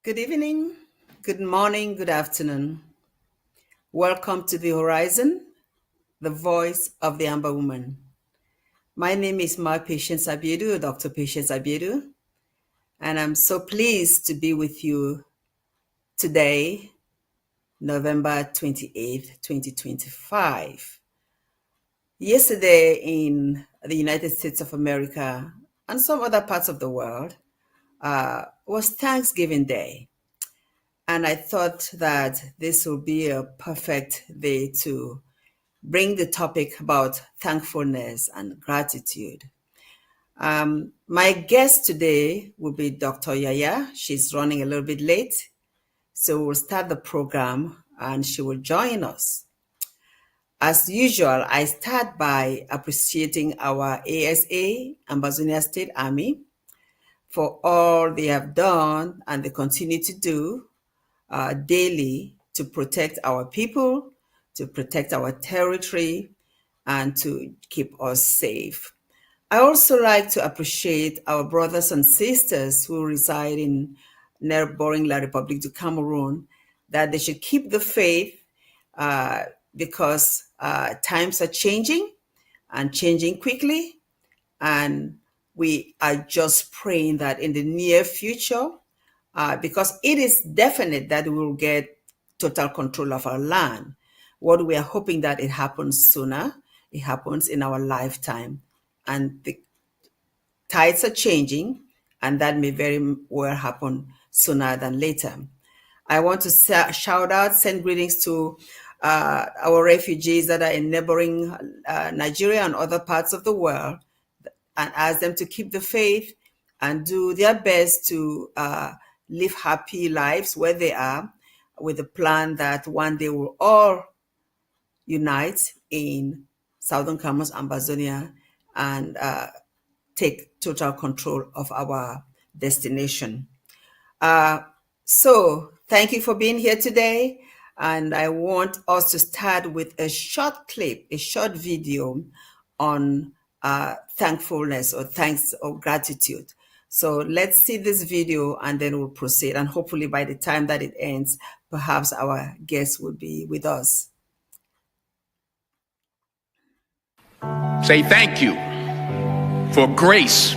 Good evening, good morning, good afternoon. Welcome to the Horizon, the voice of the Amber Woman. My name is Patience Abiedu, Dr. Patience Abiedu, and I'm so pleased to be with you today, November 28th, 2025. Yesterday in the United States of America and some other parts of the world was Thanksgiving Day. And I thought that this would be a perfect day to bring the topic about thankfulness and gratitude. My guest today will be Dr. Yaya. She's running a little bit late, so we'll start the program and she will join us. As usual, I start by appreciating our ASA, Ambazonia State Army, for all they have done and they continue to do daily to protect our people, to protect our territory, and to keep us safe. I also like to appreciate our brothers and sisters who reside in neighboring La Republique du Cameroon, that they should keep the faith because times are changing and changing quickly. And we are just praying that in the near future, because it is definite that we will get total control of our land. What we are hoping that it happens sooner, it happens in our lifetime. And the tides are changing, and that may very well happen sooner than later. I want to shout out, send greetings to our refugees that are in neighboring Nigeria and other parts of the world, and ask them to keep the faith and do their best to live happy lives where they are, with the plan that one day we'll all unite in Southern Cameroon, Ambazonia, and take total control of our destination. So thank you for being here today. And I want us to start with a short clip, a short video on thankfulness or thanks or gratitude. So let's see this video and then we'll proceed. And hopefully by the time that it ends, perhaps our guest will be with us. Say thank you for grace.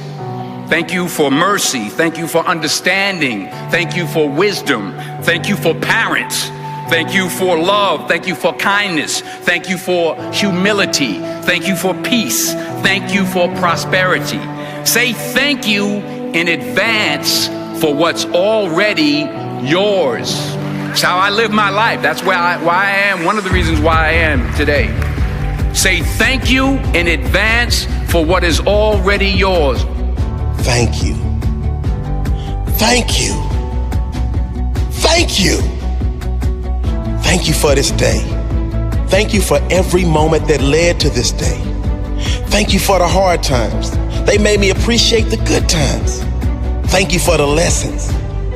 Thank you for mercy. Thank you for understanding. Thank you for wisdom. Thank you for parents. Thank you for love. Thank you for kindness. Thank you for humility. Thank you for peace. Thank you for prosperity. Say thank you in advance for what's already yours. It's how I live my life. That's why I am, one of the reasons why I am today. Say thank you in advance for what is already yours. Thank you. Thank you. Thank you. Thank you for this day. Thank you for every moment that led to this day. Thank you for the hard times. They made me appreciate the good times. Thank you for the lessons.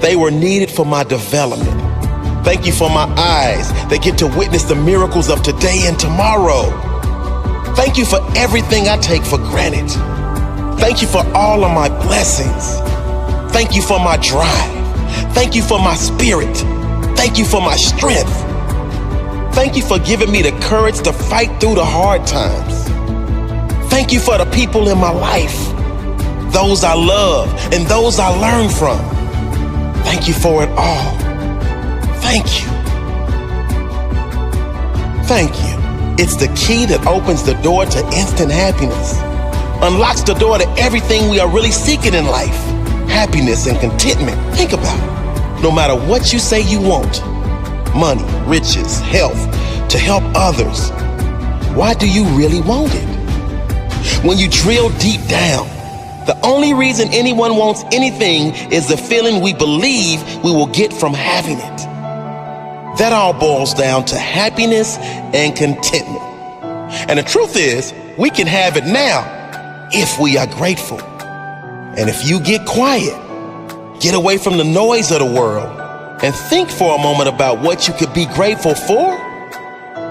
They were needed for my development. Thank you for my eyes that get to witness the miracles of today and tomorrow. Thank you for everything I take for granted. Thank you for all of my blessings. Thank you for my drive. Thank you for my spirit. Thank you for my strength. Thank you for giving me the courage to fight through the hard times. Thank you for the people in my life, those I love and those I learn from. Thank you for it all. Thank you. Thank you. It's the key that opens the door to instant happiness, unlocks the door to everything we are really seeking in life, happiness and contentment. Think about it. No matter what you say you want, money, riches, health, to help others, why do you really want it? When you drill deep down, the only reason anyone wants anything is the feeling we believe we will get from having it. That all boils down to happiness and contentment. And the truth is, we can have it now if we are grateful. And if you get quiet, get away from the noise of the world, and think for a moment about what you could be grateful for,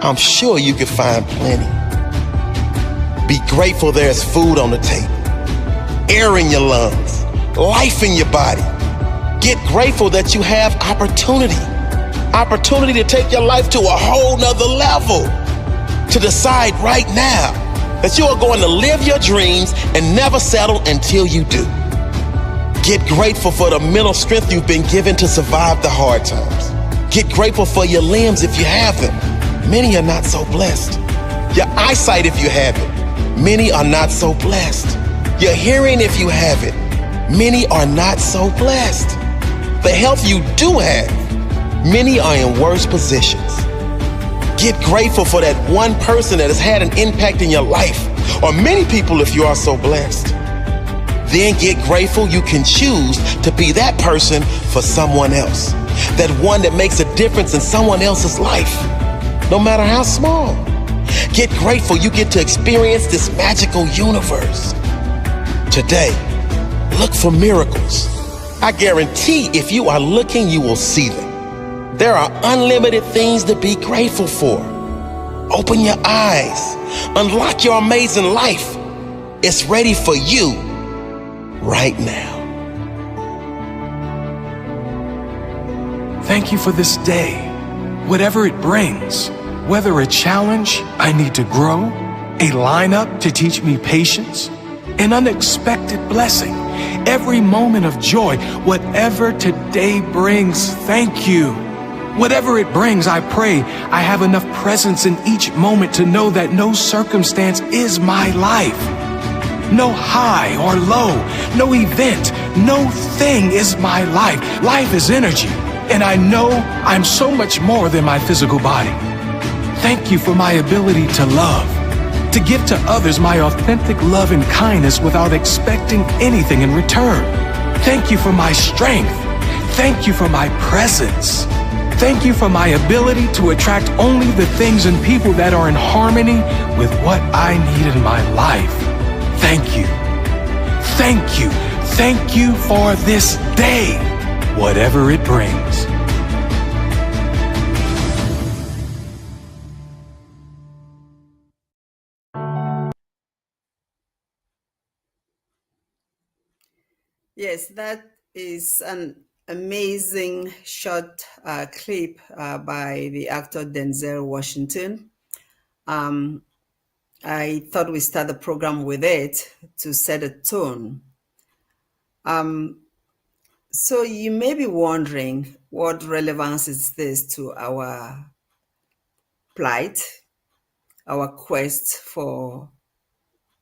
I'm sure you could find plenty. Be grateful there's food on the table, air in your lungs, life in your body, Get grateful that you have opportunity to take your life to a whole nother level, to decide right now that you are going to live your dreams and never settle until you do. Get grateful for the mental strength you've been given to survive the hard times. Get grateful for your limbs if you have them. Many are not so blessed. Your eyesight if you have it. Many are not so blessed. Your hearing if you have it. Many are not so blessed. The health you do have, many are in worse positions. Get grateful for that one person that has had an impact in your life, or many people if you are so blessed. Then get grateful you can choose to be that person for someone else. That one that makes a difference in someone else's life, no matter how small. Get grateful you get to experience this magical universe. Today, look for miracles. I guarantee if you are looking, you will see them. There are unlimited things to be grateful for. Open your eyes. Unlock your amazing life. It's ready for you right now. Thank you for this day, whatever it brings, whether a challenge I need to grow, a lineup to teach me patience, an unexpected blessing, every moment of joy, whatever today brings, thank you. Whatever it brings, I pray I have enough presence in each moment to know that no circumstance is my life. No high or low, no event, no thing is my life. Life is energy, and I know I'm so much more than my physical body. Thank you for my ability to love, to give to others my authentic love and kindness without expecting anything in return. Thank you for my strength. Thank you for my presence. Thank you for my ability to attract only the things and people that are in harmony with what I need in my life. Thank you. Thank you. Thank you for this day, whatever it brings. Yes, that is an amazing short clip by the actor Denzel Washington. I thought we start the program with it to set a tone. So you may be wondering, what relevance is this to our plight, our quest for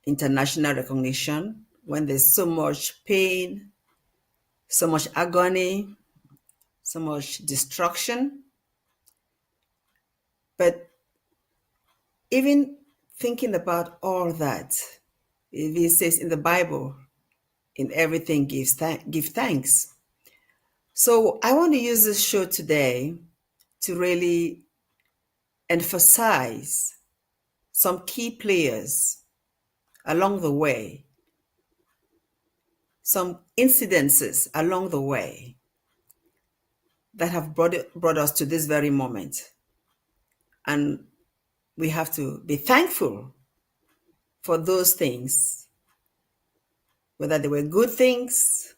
international recognition, when there's so much pain, so much agony, so much destruction? But even thinking about all that, it says in the Bible, in everything give thanks. So I want to use this show today to really emphasize some key players along the way, some incidences along the way that have brought us to this very moment. And we have to be thankful for those things, whether they were good things,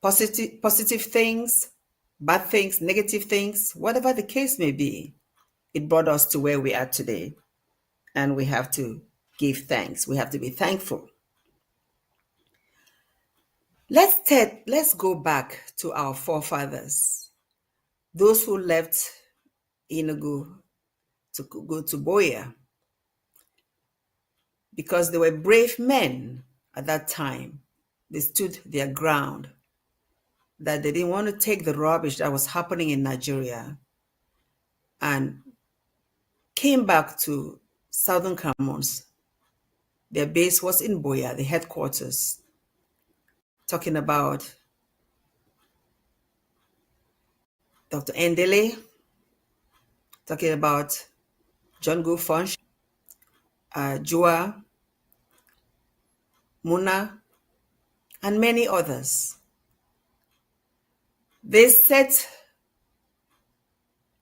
positive things, bad things, negative things, whatever the case may be. It brought us to where we are today. And we have to give thanks. We have to be thankful. Let's go back to our forefathers, those who left Enugu to go to Boya, because they were brave men at that time. They stood their ground, that they didn't want to take the rubbish that was happening in Nigeria, and came back to Southern Cameroons. Their base was in Boya, the headquarters. Talking about Dr. Endele, talking about John Gufonch, Jua, Muna, and many others. They set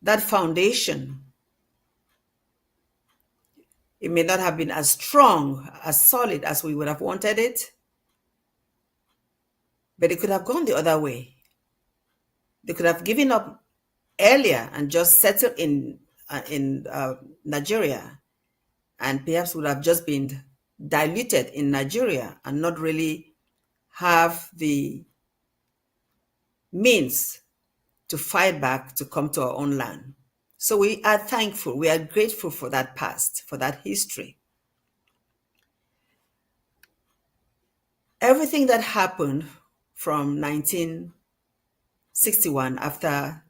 that foundation. It may not have been as strong, as solid as we would have wanted it, But it could have gone the other way. They could have given up earlier and just settled in Nigeria, and perhaps would have just been diluted in Nigeria and not really have the means to fight back to come to our own land. So we are thankful, we are grateful for that past, for that history. Everything that happened from 1961 after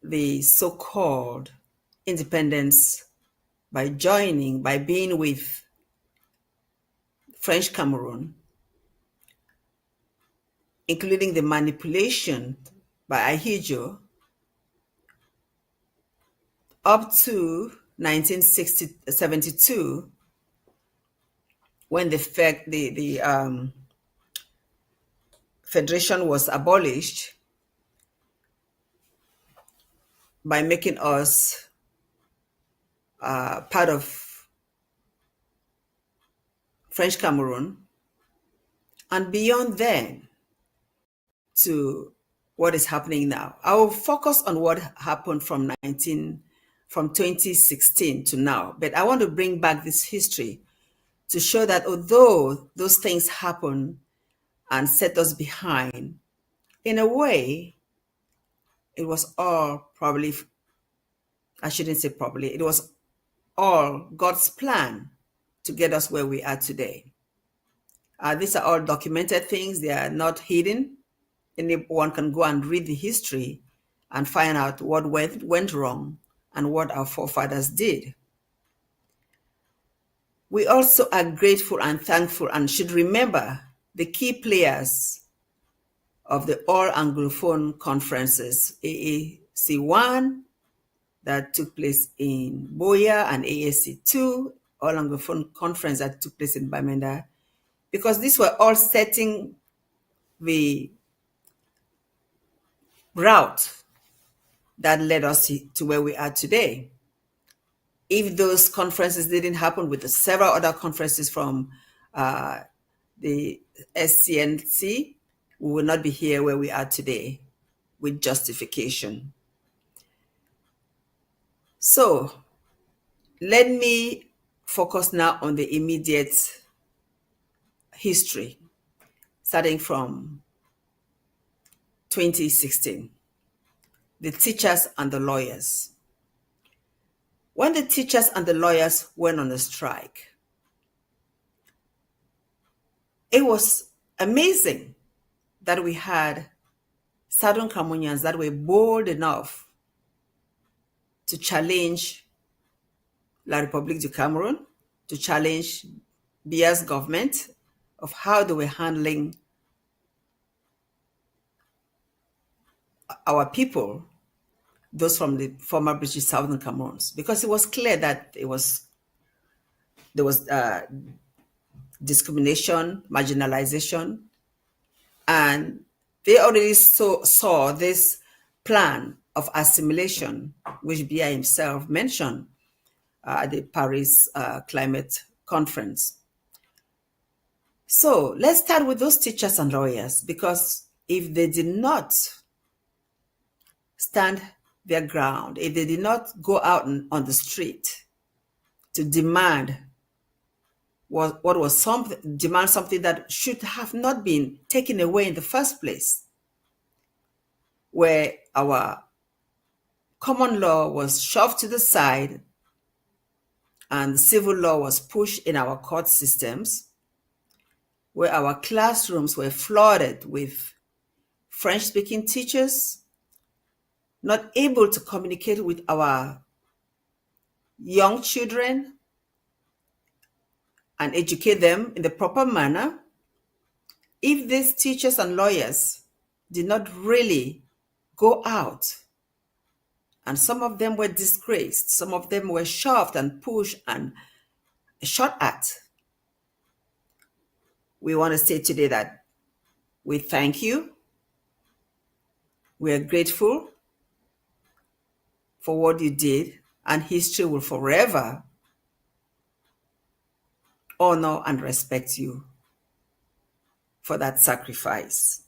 the so-called independence, by being with French Cameroon, including the manipulation by Abiedu, up to 1972, when the federation was abolished by making us part of French Cameroon, and beyond then to what is happening now. I will focus on what happened from 2016 to now, but I want to bring back this history to show that although those things happen and set us behind, in a way, it was all probably, I shouldn't say probably, it was all God's plan to get us where we are today. These are all documented things. They are not hidden. Anyone can go and read the history and find out what went wrong and what our forefathers did. We also are grateful and thankful and should remember the key players of the All Anglophone conferences, AAC1 that took place in Boya, and AAC2, All Anglophone conference that took place in Bamenda, because these were all setting the route that led us to where we are today. If those conferences didn't happen with the several other conferences from the SCNC, we would not be here where we are today with justification. So let me focus now on the immediate history, starting from 2016, the teachers and the lawyers. When the teachers and the lawyers went on a strike, it was amazing that we had Southern Cameroonians that were bold enough to challenge La République du Cameroun, to challenge Biya's government of how they were handling our people, those from the former British Southern Cameroons, because it was clear that there was discrimination, marginalization, and they already saw this plan of assimilation, which Biya himself mentioned at the Paris Climate Conference. So let's start with those teachers and lawyers, because if they did not stand their ground, if they did not go out on the street to demand something that should have not been taken away in the first place, where our common law was shoved to the side and civil law was pushed in our court systems, where our classrooms were flooded with French-speaking teachers, not able to communicate with our young children and educate them in the proper manner. If these teachers and lawyers did not really go out, and some of them were disgraced, some of them were shoved and pushed and shot at, we want to say today that we thank you. We are grateful for what you did, and history will forever honor and respect you for that sacrifice.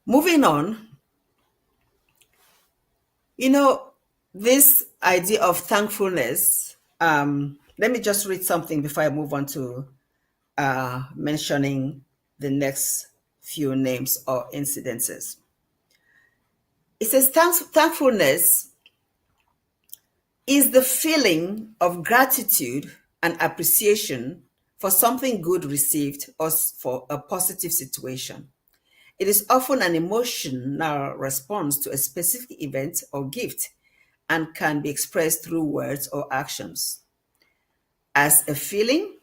Moving on, this idea of thankfulness, let me just read something before I move on to mentioning the next few names or incidences. It says thankfulness is the feeling of gratitude and appreciation for something good received or for a positive situation. It is often an emotional response to a specific event or gift and can be expressed through words or actions. As a feeling,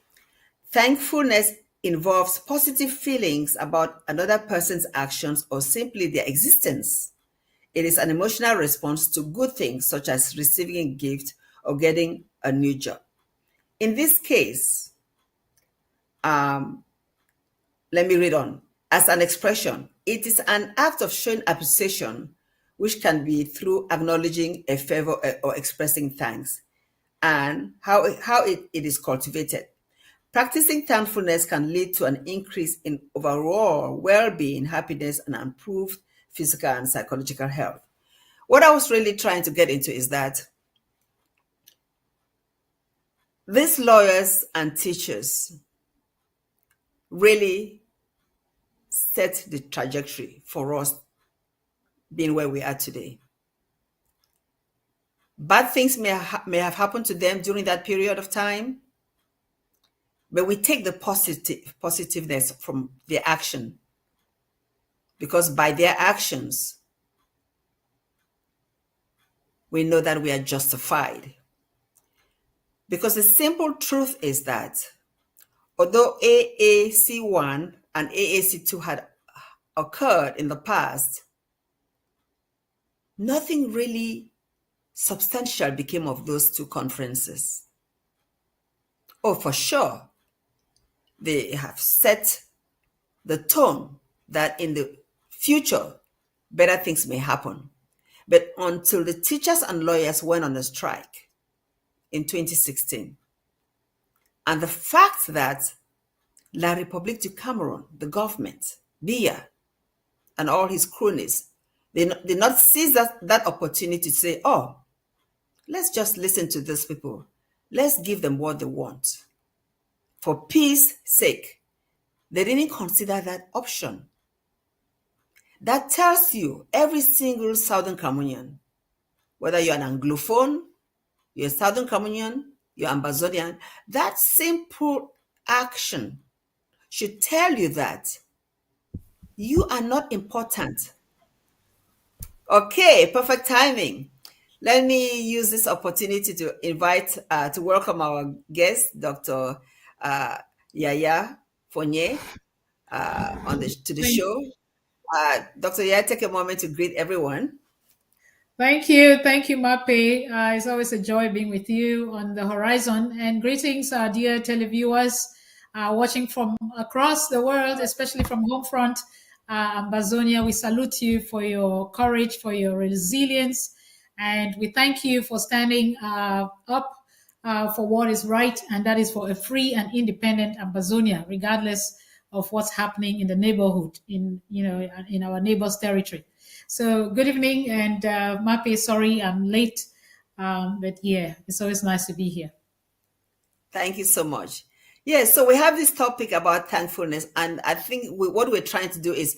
thankfulness involves positive feelings about another person's actions or simply their existence. It is an emotional response to good things such as receiving a gift or getting a new job. In this case, let me read on. As an expression, it is an act of showing appreciation, which can be through acknowledging a favor or expressing thanks, and how it is cultivated. Practicing thankfulness can lead to an increase in overall well-being, happiness, and improved physical and psychological health. What I was really trying to get into is that these lawyers and teachers really set the trajectory for us being where we are today. Bad things may have happened to them during that period of time, but we take the positiveness from their action, because by their actions, we know that we are justified. Because the simple truth is that although AAC1 and AAC2 had occurred in the past, nothing really substantial became of those two conferences. Oh, for sure, they have set the tone that in the future, better things may happen. But until the teachers and lawyers went on a strike in 2016, and the fact that La République du Cameroon, the government, Biya, and all his cronies, they did not seize that opportunity to say, oh, let's just listen to these people. Let's give them what they want. For peace sake, they didn't consider that option. That tells you every single Southern Cameroonian, whether you're an Anglophone, you're a Southern Cameroonian, you're Ambazonian, that simple action should tell you that you are not important. Okay, perfect timing. Let me use this opportunity to invite, to welcome our guest, Dr. Yaya Fonye, to the show. Dr. Yaya, take a moment to greet everyone. Thank you, Mape. It's always a joy being with you on the horizon. And greetings, dear televiewers watching from across the world, especially from Homefront, Ambazonia. We salute you for your courage, for your resilience, and we thank you for standing up for what is right, and that is for a free and independent Ambazonia, regardless of what's happening in the neighborhood, in our neighbor's territory. So good evening, and Mape, sorry I'm late, but yeah, it's always nice to be here. Thank you so much. Yeah, so we have this topic about thankfulness, and I think what we're trying to do is,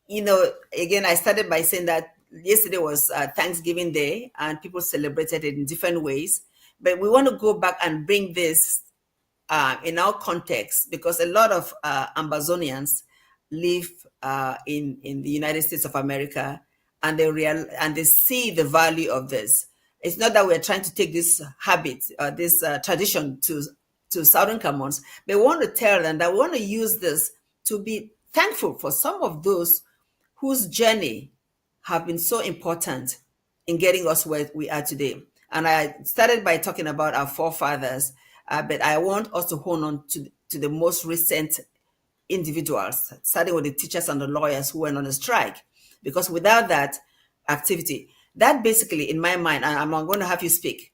again, I started by saying that yesterday was Thanksgiving Day, and people celebrated it in different ways, but we want to go back and bring this in our context, because a lot of Ambazonians live in the United States of America, and they see the value of this. It's not that we're trying to take this habit, this tradition to Southern Cameroons, but we want to tell them that we want to use this to be thankful for some of those whose journey have been so important in getting us where we are today. And I started by talking about our forefathers, but I want us to hold on to the most recent individuals, starting with the teachers and the lawyers who went on a strike. Because without that activity, that basically, in my mind, and I'm going to have you speak,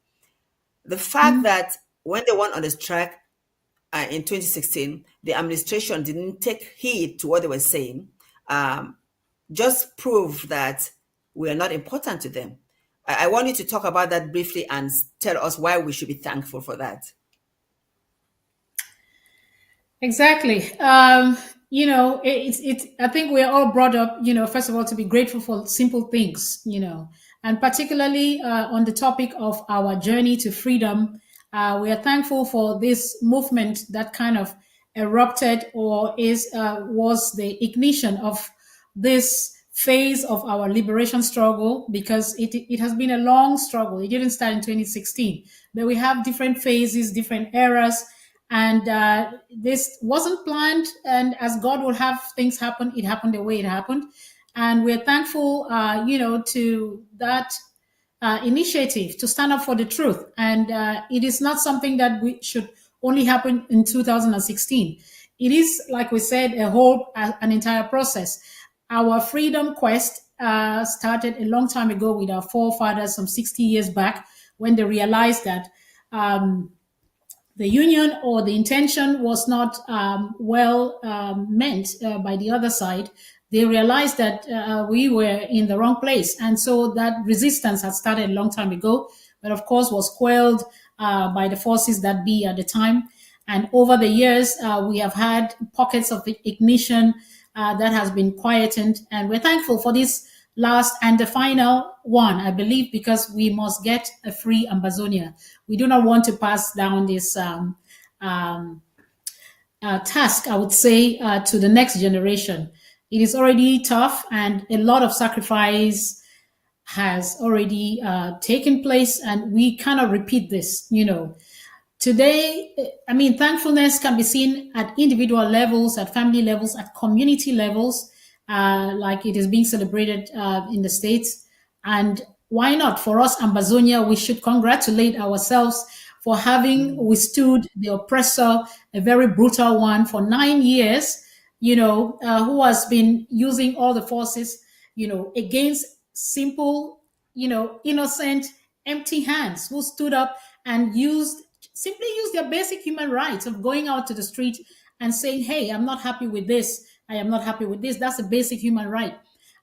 the fact that when they went on the strike, in 2016, the administration didn't take heed to what they were saying, just prove that we are not important to them. I want you to talk about that briefly and tell us why we should be thankful for that. Exactly. I think we're all brought up, first of all, to be grateful for simple things, and particularly on the topic of our journey to freedom. We are thankful for this movement that kind of erupted or was the ignition of this phase of our liberation struggle, because it has been a long struggle. It didn't start in 2016, but we have different phases, different eras, and this wasn't planned. And as God will have things happen, it happened the way it happened, and we're thankful, to that initiative to stand up for the truth. And it is not something that we should only happen in 2016. It is, like we said, an entire process. Our freedom quest started a long time ago with our forefathers, some 60 years back, when they realized that the union or the intention was not well meant by the other side. They realized that we were in the wrong place. And so that resistance had started a long time ago, but of course was quelled by the forces that be at the time. And over the years, we have had pockets of ignition that has been quietened. And we're thankful for this last and the final one, I believe, because we must get a free Ambazonia. We do not want to pass down this task, I would say, to the next generation. It is already tough, and a lot of sacrifice has already taken place, and we cannot repeat this. Today, thankfulness can be seen at individual levels, at family levels, at community levels, like it is being celebrated in the States. And why not? For us, Ambazonia, we should congratulate ourselves for having withstood the oppressor, a very brutal one, for 9 years, who has been using all the forces, against simple, innocent, empty hands, who stood up and simply use their basic human rights of going out to the street and saying, hey, I'm not happy with this. I am not happy with this. That's a basic human right.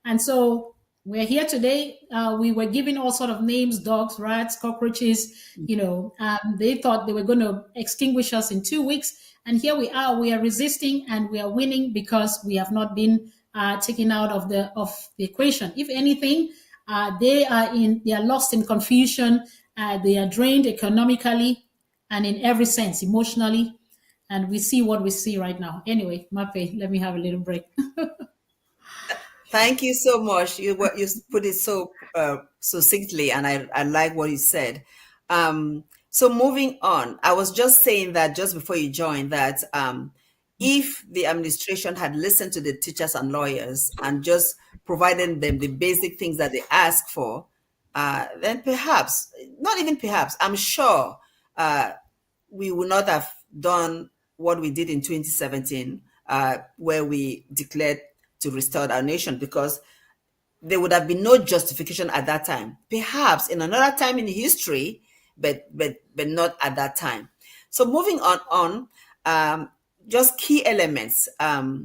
And so we're here today. We were given all sort of names: dogs, rats, cockroaches. They thought they were going to extinguish us in 2 weeks. And here we are. We are resisting, and we are winning because we have not been taken out of the equation. If anything, they are lost in confusion. They are drained economically and in every sense, emotionally. And we see what we see right now. Anyway, Mape, let me have a little break. Thank you so much. You put it so succinctly, and I like what you said. So moving on, I was just saying that just before you joined that if the administration had listened to the teachers and lawyers and just provided them the basic things that they ask for, then perhaps, not even perhaps, I'm sure we would not have done what we did in 2017, where we declared to restore our nation, because there would have been no justification at that time. Perhaps in another time in history, but not at that time. So moving on, just key elements. I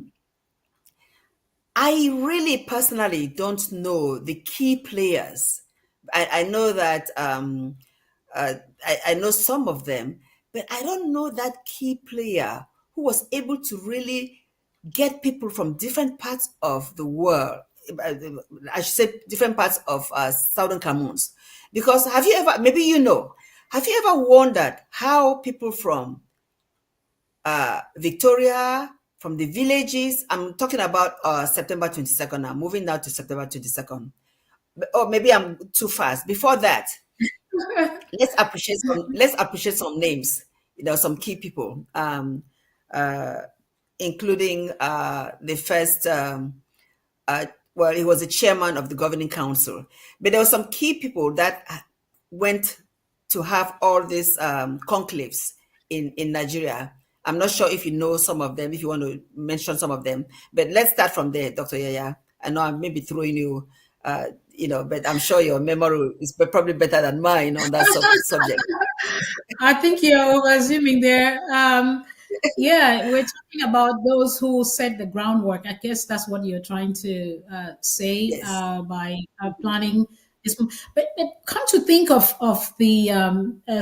really personally don't know the key players. I know that I know some of them, but I don't know that key player who was able to really get people from different parts of the world. I should say different parts of Southern Cameroons. Because have you ever wondered how people from Victoria, from the villages, I'm talking about September 22nd now, moving now to September 22nd. Or maybe I'm too fast. Before that, let's appreciate some names, some key people, including the first, he was the chairman of the governing council. But there were some key people that went to have all these conclaves in Nigeria. I'm not sure if you know some of them, if you want to mention some of them. But let's start from there, Dr. Yaya. I know I'm maybe throwing you, but I'm sure your memory is probably better than mine on that subject. I think you're over-assuming there. Yeah, we're talking about those who set the groundwork. I guess that's what you're trying to say Yes. by planning this. But come to think of the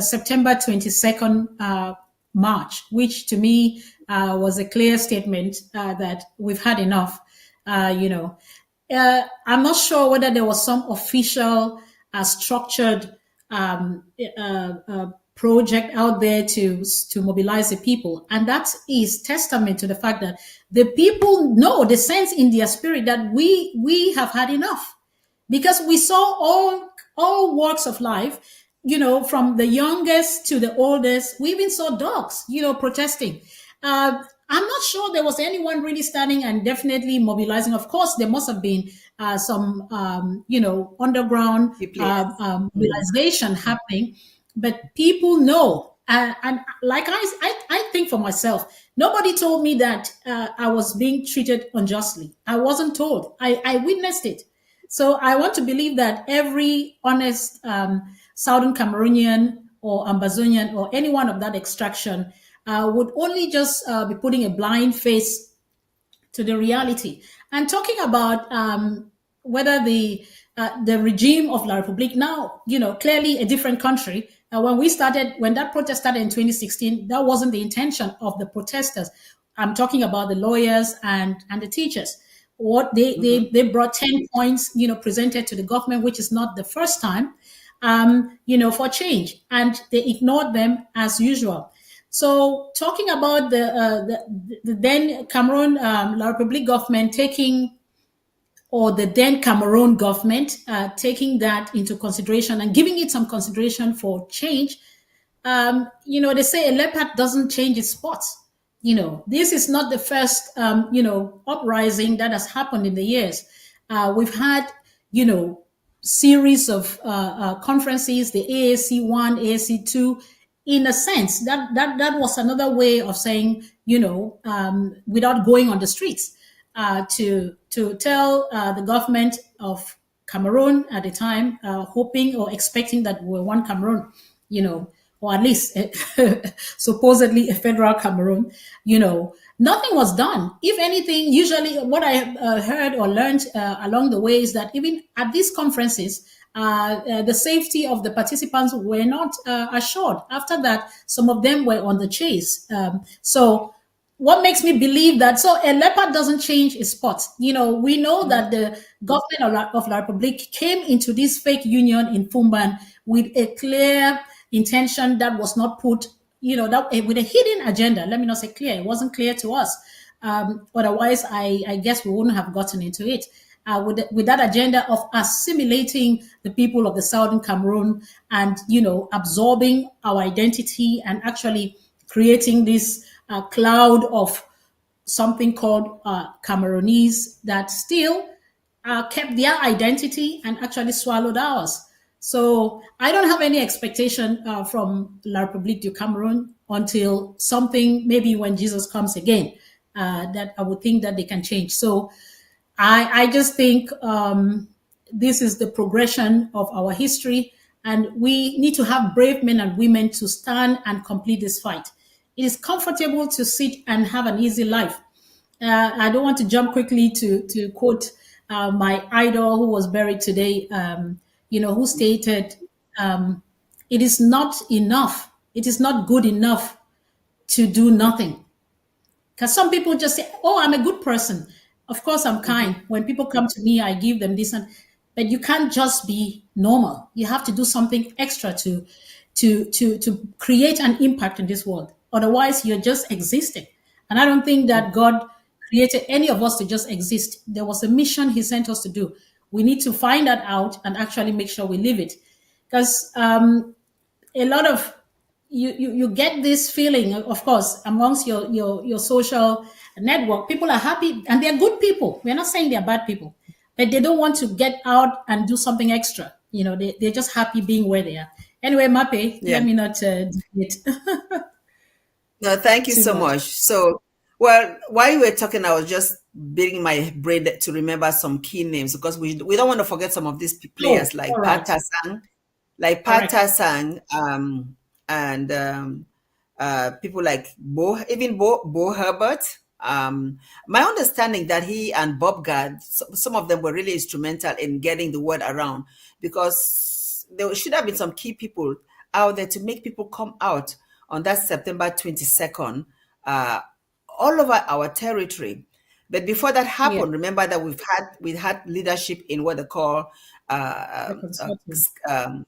September 22nd march, which to me was a clear statement that we've had enough. You know, I'm not sure whether there was some official, structured project out there to mobilize the people, and that is testament to the fact that the people know, the sense in their spirit that we have had enough, because we saw all walks of life, from the youngest to the oldest. We even saw dogs, protesting. I'm not sure there was anyone really standing and definitely mobilizing. Of course, there must have been some, underground Players. mobilization happening, but people know. And like I think for myself, nobody told me that I was being treated unjustly. I wasn't told. I witnessed it. So I want to believe that every honest Southern Cameroonian or Ambazonian or anyone of that extraction would only just be putting a blind face to the reality. And talking about whether the regime of La République now, clearly a different country. When that protest started in 2016, that wasn't the intention of the protesters. I'm talking about the lawyers and the teachers. What they brought 10 points, presented to the government, which is not the first time, for change, and they ignored them as usual. So, talking about the then Cameroon La République government or the then Cameroon government taking that into consideration and giving it some consideration for change. They say a leopard doesn't change its spots. This is not the first, uprising that has happened in the years. We've had, series of conferences, the AAC1, AAC2. In a sense, that was another way of saying, without going on the streets, to tell the government of Cameroon at the time, hoping or expecting that we're one Cameroon, or at least supposedly a federal Cameroon, nothing was done. If anything, usually what I heard or learned along the way is that even at these conferences, the safety of the participants were not assured. After that, some of them were on the chase. So what makes me believe that? So a leopard doesn't change its spots. We know that the government of La Republic came into this fake union in Fumban with a clear intention that was not put, that with a hidden agenda. Let me not say clear. It wasn't clear to us. Otherwise, I guess we wouldn't have gotten into it. With that agenda of assimilating the people of the Southern Cameroon and, absorbing our identity and actually creating this cloud of something called Cameroonese that still kept their identity and actually swallowed ours. So I don't have any expectation from La République du Cameroun until something, maybe when Jesus comes again, that I would think that they can change. So I just think this is the progression of our history, and we need to have brave men and women to stand and complete this fight. It is comfortable to sit and have an easy life. I don't want to jump quickly to quote my idol who was buried today, who stated, it is not enough. It is not good enough to do nothing. Because some people just say, oh, I'm a good person. Of course, I'm kind. When people come to me, I give them this. But you can't just be normal. You have to do something extra to create an impact in this world. Otherwise, you're just existing. And I don't think that God created any of us to just exist. There was a mission he sent us to do. We need to find that out and actually make sure we live it. Because a lot of you get this feeling, of course, amongst your social network. People are happy and they're good people. We're not saying they're bad people, but they don't want to get out and do something extra. They're just happy being where they are. Anyway, Mape, Yeah. let me not deviate No, thank you too so much. much. So, well, while you were talking, I was just beating my brain to remember some key names because we don't want to forget some of these players Oh, like all right. Pata Sang, Correct. and people like Bo Herbert. My understanding that he and Bob Gard, some of them were really instrumental in getting the word around, because there should have been some key people out there to make people come out on that September 22nd, all over our territory. But before that Yeah, happened, remember that we had leadership in what they call the uh, uh, consortium.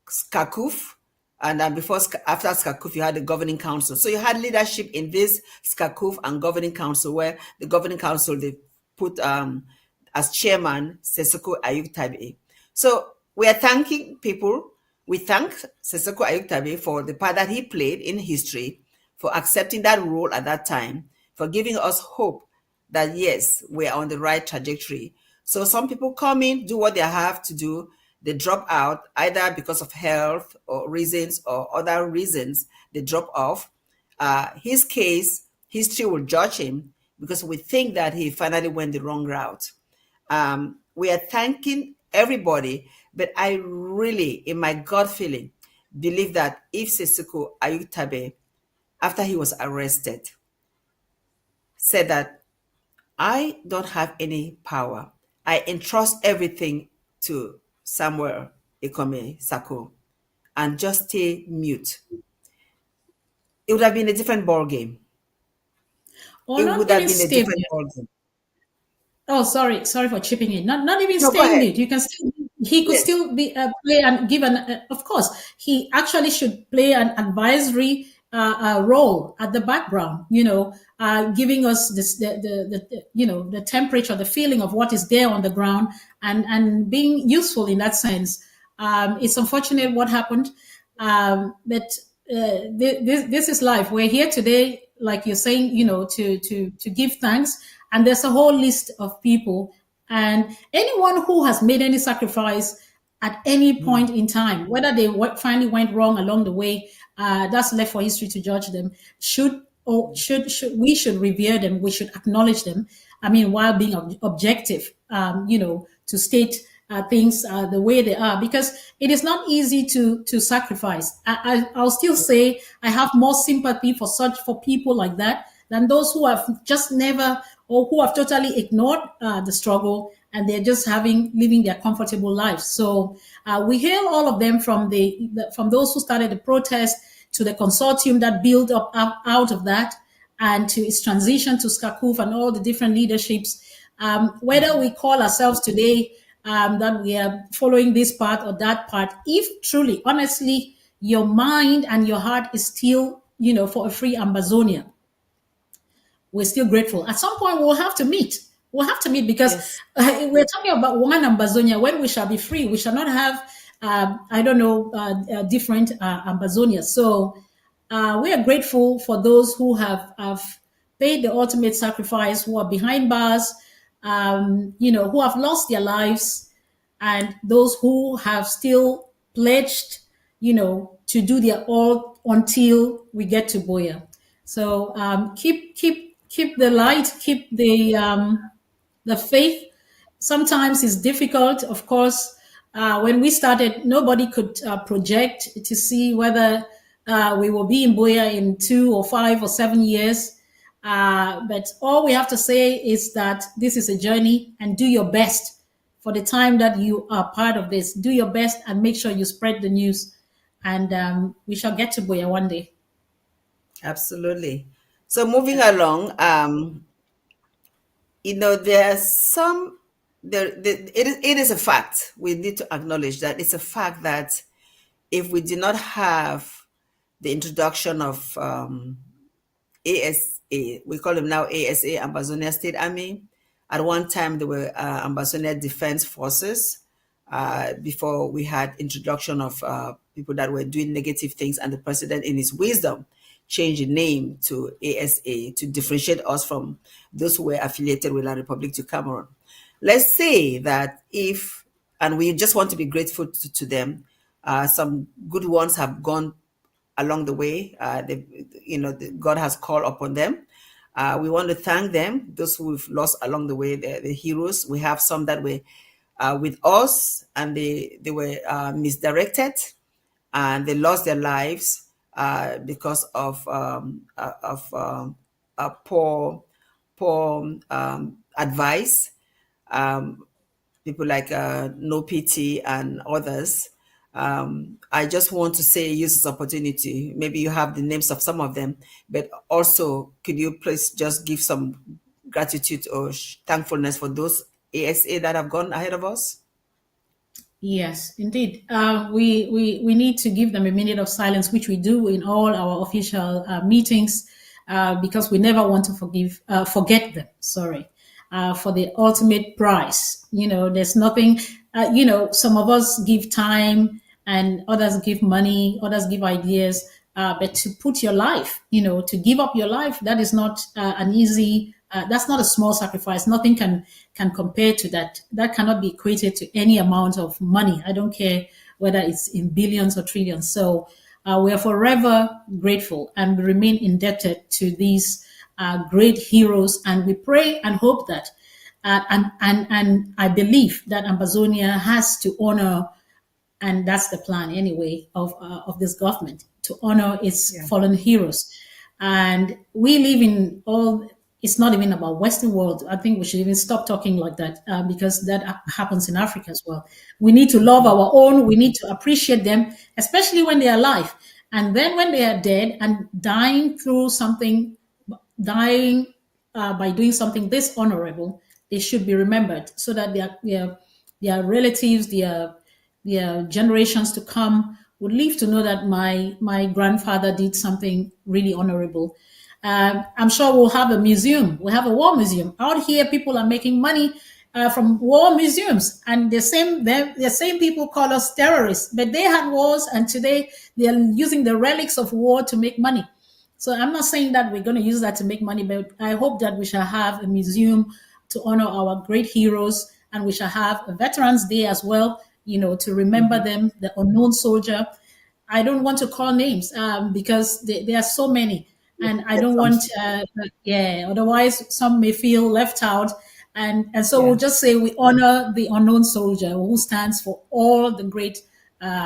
Skakuf, and then after Skakuf, you had the governing council. So you had leadership in this Skakuf and governing council, where the governing council they put as chairman Sesoko Ayuk Tabe. So we are thanking people. We thank Sesoko Ayuk Tabe for the part that he played in history, for accepting that role at that time, for giving us hope that yes, we are on the right trajectory. So some people come in, do what they have to do, they drop out either because of health or reasons or other reasons, they drop off. His case, history will judge him because we think that he finally went the wrong route. We are thanking everybody, but I really, in my gut feeling, believe that if Sesoko Ayutabe, after he was arrested, said that I don't have any power, I entrust everything to Samuel Ikome Sako, and just stay mute, it would have been a different ball game. Or It not would have even been a stay different mute. ball game. Oh, sorry for chipping in. Not even No, go staying ahead. mute. You can still, he could Yes. still be play and give an. Of course, he actually should play an advisory role at the background. Giving us this the temperature, the feeling of what is there on the ground, and being useful in that sense. It's unfortunate what happened, but this is life. We're here today, like you're saying, to give thanks. And there's a whole list of people, and anyone who has made any sacrifice at any point in time, whether they finally went wrong along the way, that's left for history to judge them. We should revere them. We should acknowledge them. I mean, while being objective, to state things the way they are, because it is not easy to sacrifice. I'll still say I have more sympathy for people like that than those who have just never, or who have totally ignored the struggle, and they're just living their comfortable lives. So we hail all of them, from those who started the protest to the consortium that built up out of that, and to its transition to Skakuf and all the different leaderships. Whether we call ourselves today that we are following this part or that part, if truly, honestly, your mind and your heart is still, for a free Ambazonia, we're still grateful. At some point, we'll have to meet. We'll have to meet, because Yes. we're talking about one Ambazonia. When we shall be free, we shall not have, I don't know, different Ambazonias. So we are grateful for those who have paid the ultimate sacrifice, who are behind bars, who have lost their lives, and those who have still pledged, to do their all until we get to Boya. So keep the light, keep the faith. Sometimes it's difficult, of course. When we started, nobody could project to see whether we will be in Boya in 2 or 5 or 7 years. But all we have to say is that this is a journey, and do your best for the time that you are part of this. Do your best and make sure you spread the news, and we shall get to Boya one day. Absolutely. So moving along, there's it is a fact. We need to acknowledge that it's a fact that if we did not have the introduction of ASA, we call them now ASA, Ambazonia State Army. At one time, there were Ambazonia Defense Forces. Before we had introduction of people that were doing negative things, and the president, in his wisdom, changed the name to ASA to differentiate us from those who were affiliated with La Republique du Cameroon. Let's say that and we just want to be grateful to them, some good ones have gone along the way. God has called upon them. We want to thank them, those who we've lost along the way, the heroes. We have some that were with us, and they were misdirected, and they lost their lives. because of poor advice. People like No PT and others. I just want to say, use this opportunity. Maybe you have the names of some of them, but also, could you please just give some gratitude or thankfulness for those ASA that have gone ahead of us? Yes, indeed. We need to give them a minute of silence, which we do in all our official meetings, because we never want to forget them. Sorry, for the ultimate prize. There's nothing. Some of us give time, and others give money, others give ideas. But to put your life, to give up your life, that is not an easy. That's not a small sacrifice. Nothing can compare to that. That cannot be equated to any amount of money. I don't care whether it's in billions or trillions. So we are forever grateful, and we remain indebted to these great heroes. And we pray and hope that, and I believe that Ambazonia has to honor, and that's the plan anyway of this government, to honor its fallen heroes. And we live in all. It's not even about Western world. I think we should even stop talking like that, because that happens in Africa as well. We need to love our own. We need to appreciate them, especially when they are alive. And then when they are dead and dying by doing something dishonorable, they should be remembered, so that their relatives, their generations to come would live to know that my grandfather did something really honorable. I'm sure we'll have a museum. We have a war museum out here. People are making money from war museums, and the same people call us terrorists, but they had wars, and today they are using the relics of war to make money. So I'm not saying that we're going to use that to make money, but I hope that we shall have a museum to honor our great heroes, and we shall have a Veterans Day as well, to remember them, the unknown soldier. I don't want to call names because there are so many, and I don't want, otherwise some may feel left out. And so we'll just say we honor the unknown soldier, who stands for all the great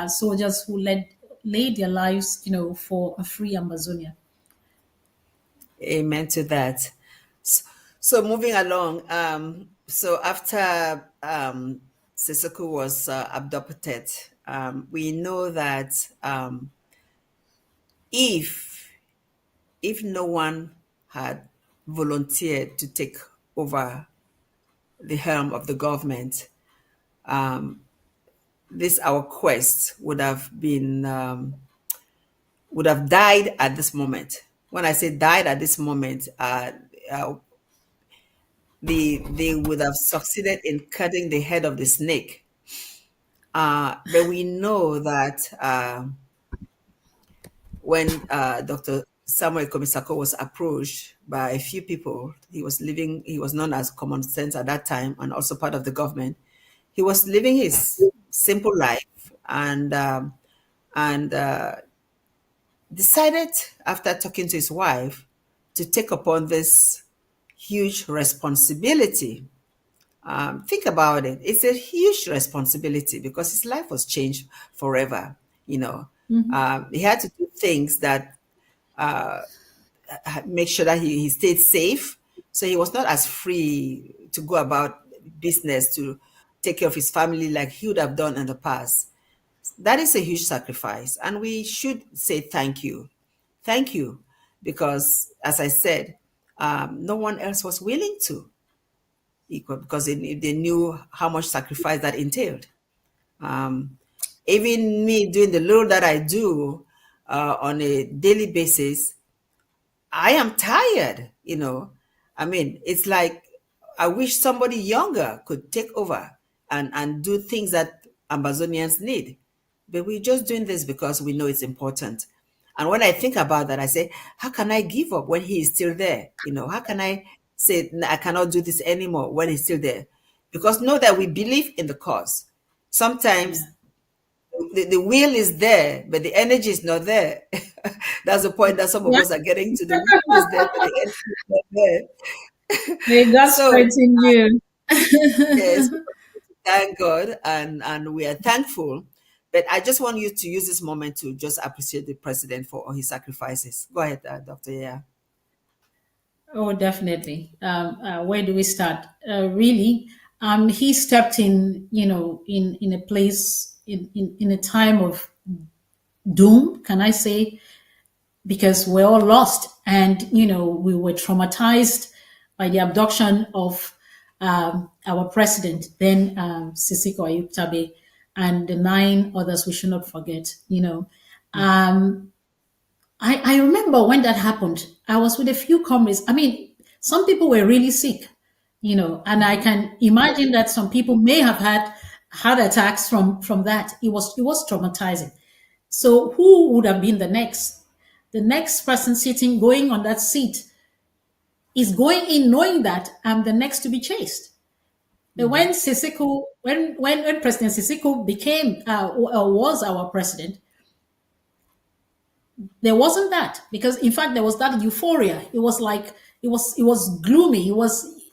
soldiers who laid their lives, for a free Amazonia. Amen to that. So moving along, so after Sissoko was abducted, we know that if no one had volunteered to take over the helm of the government, this our quest would have died at this moment. When I say died at this moment, they would have succeeded in cutting the head of the snake. But we know that when Dr. Samuel Komisako was approached by a few people, he was known as Common Sense at that time, and also part of the government. He was living his simple life, and decided, after talking to his wife, to take upon this huge responsibility. Think about it. It's a huge responsibility because his life was changed forever. He had to do things that make sure that he stayed safe. So he was not as free to go about business, to take care of his family like he would have done in the past. That is a huge sacrifice, and we should say thank you. Thank you, because as I said, no one else was willing to, because they knew how much sacrifice that entailed. Even me doing the little that I do on a daily basis, I am tired, I mean, it's like I wish somebody younger could take over and do things that Amazonians need. But we're just doing this because we know it's important. And when I think about that, I say, how can I give up when he is still there? How can I say, "No, I cannot do this anymore," when he's still there? Because know that we believe in the cause. Sometimes the will is there, but the energy is not there. That's the point that some of us are getting to. The will is there, but the energy is not there. May God So, strengthen you. yes, thank God, and we are thankful But I just want you to use this moment to just appreciate the president for all his sacrifices. Go ahead, Dr. Yaya. Oh, definitely. Where do we start? Really, he stepped in, in a place, in a time of doom, can I say, because we're all lost, and we were traumatized by the abduction of our president, then Sisiko Ayuktabe, and the 9 others we should not forget. I remember when that happened, I was with a few comrades. I mean, some people were really sick, and I can imagine that some people may have had heart attacks from that. It was traumatizing. So who would have been the next? The next person sitting, going on that seat, is going in knowing that I'm the next to be chased. But when Sisiko, when President Sisiko became was our president, there wasn't that, because in fact there was that euphoria. It was like it was gloomy.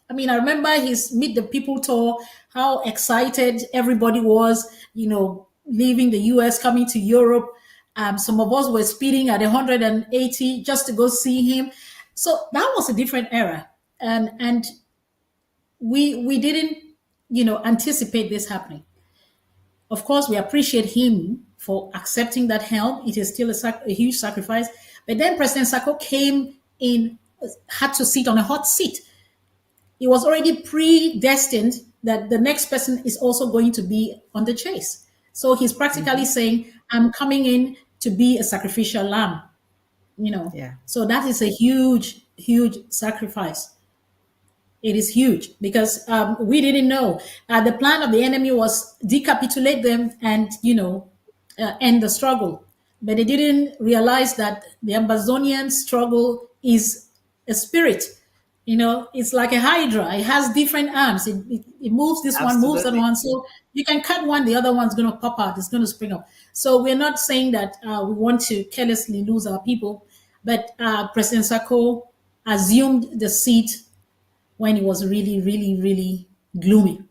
I mean, I remember his Meet the People tour, how excited everybody was, leaving the US, coming to Europe. Some of us were speeding at 180 just to go see him. So that was a different era. And we didn't, anticipate this happening. Of course, we appreciate him for accepting that help. It is still a huge sacrifice. But then President Sako came in, had to sit on a hot seat. It was already predestined that the next person is also going to be on the chase. So he's practically saying, I'm coming in to be a sacrificial lamb. Yeah. So that is a huge, huge sacrifice. It is huge because we didn't know. The plan of the enemy was decapitulate them and, end the struggle. But they didn't realize that the Amazonian struggle is a spirit. It's like a hydra. It has different arms. It moves this one, moves that Absolutely. one. So you can cut one, the other one's going to pop out. It's going to spring up. So we're not saying that we want to carelessly lose our people. But President Sako assumed the seat when it was really, really, really gloomy,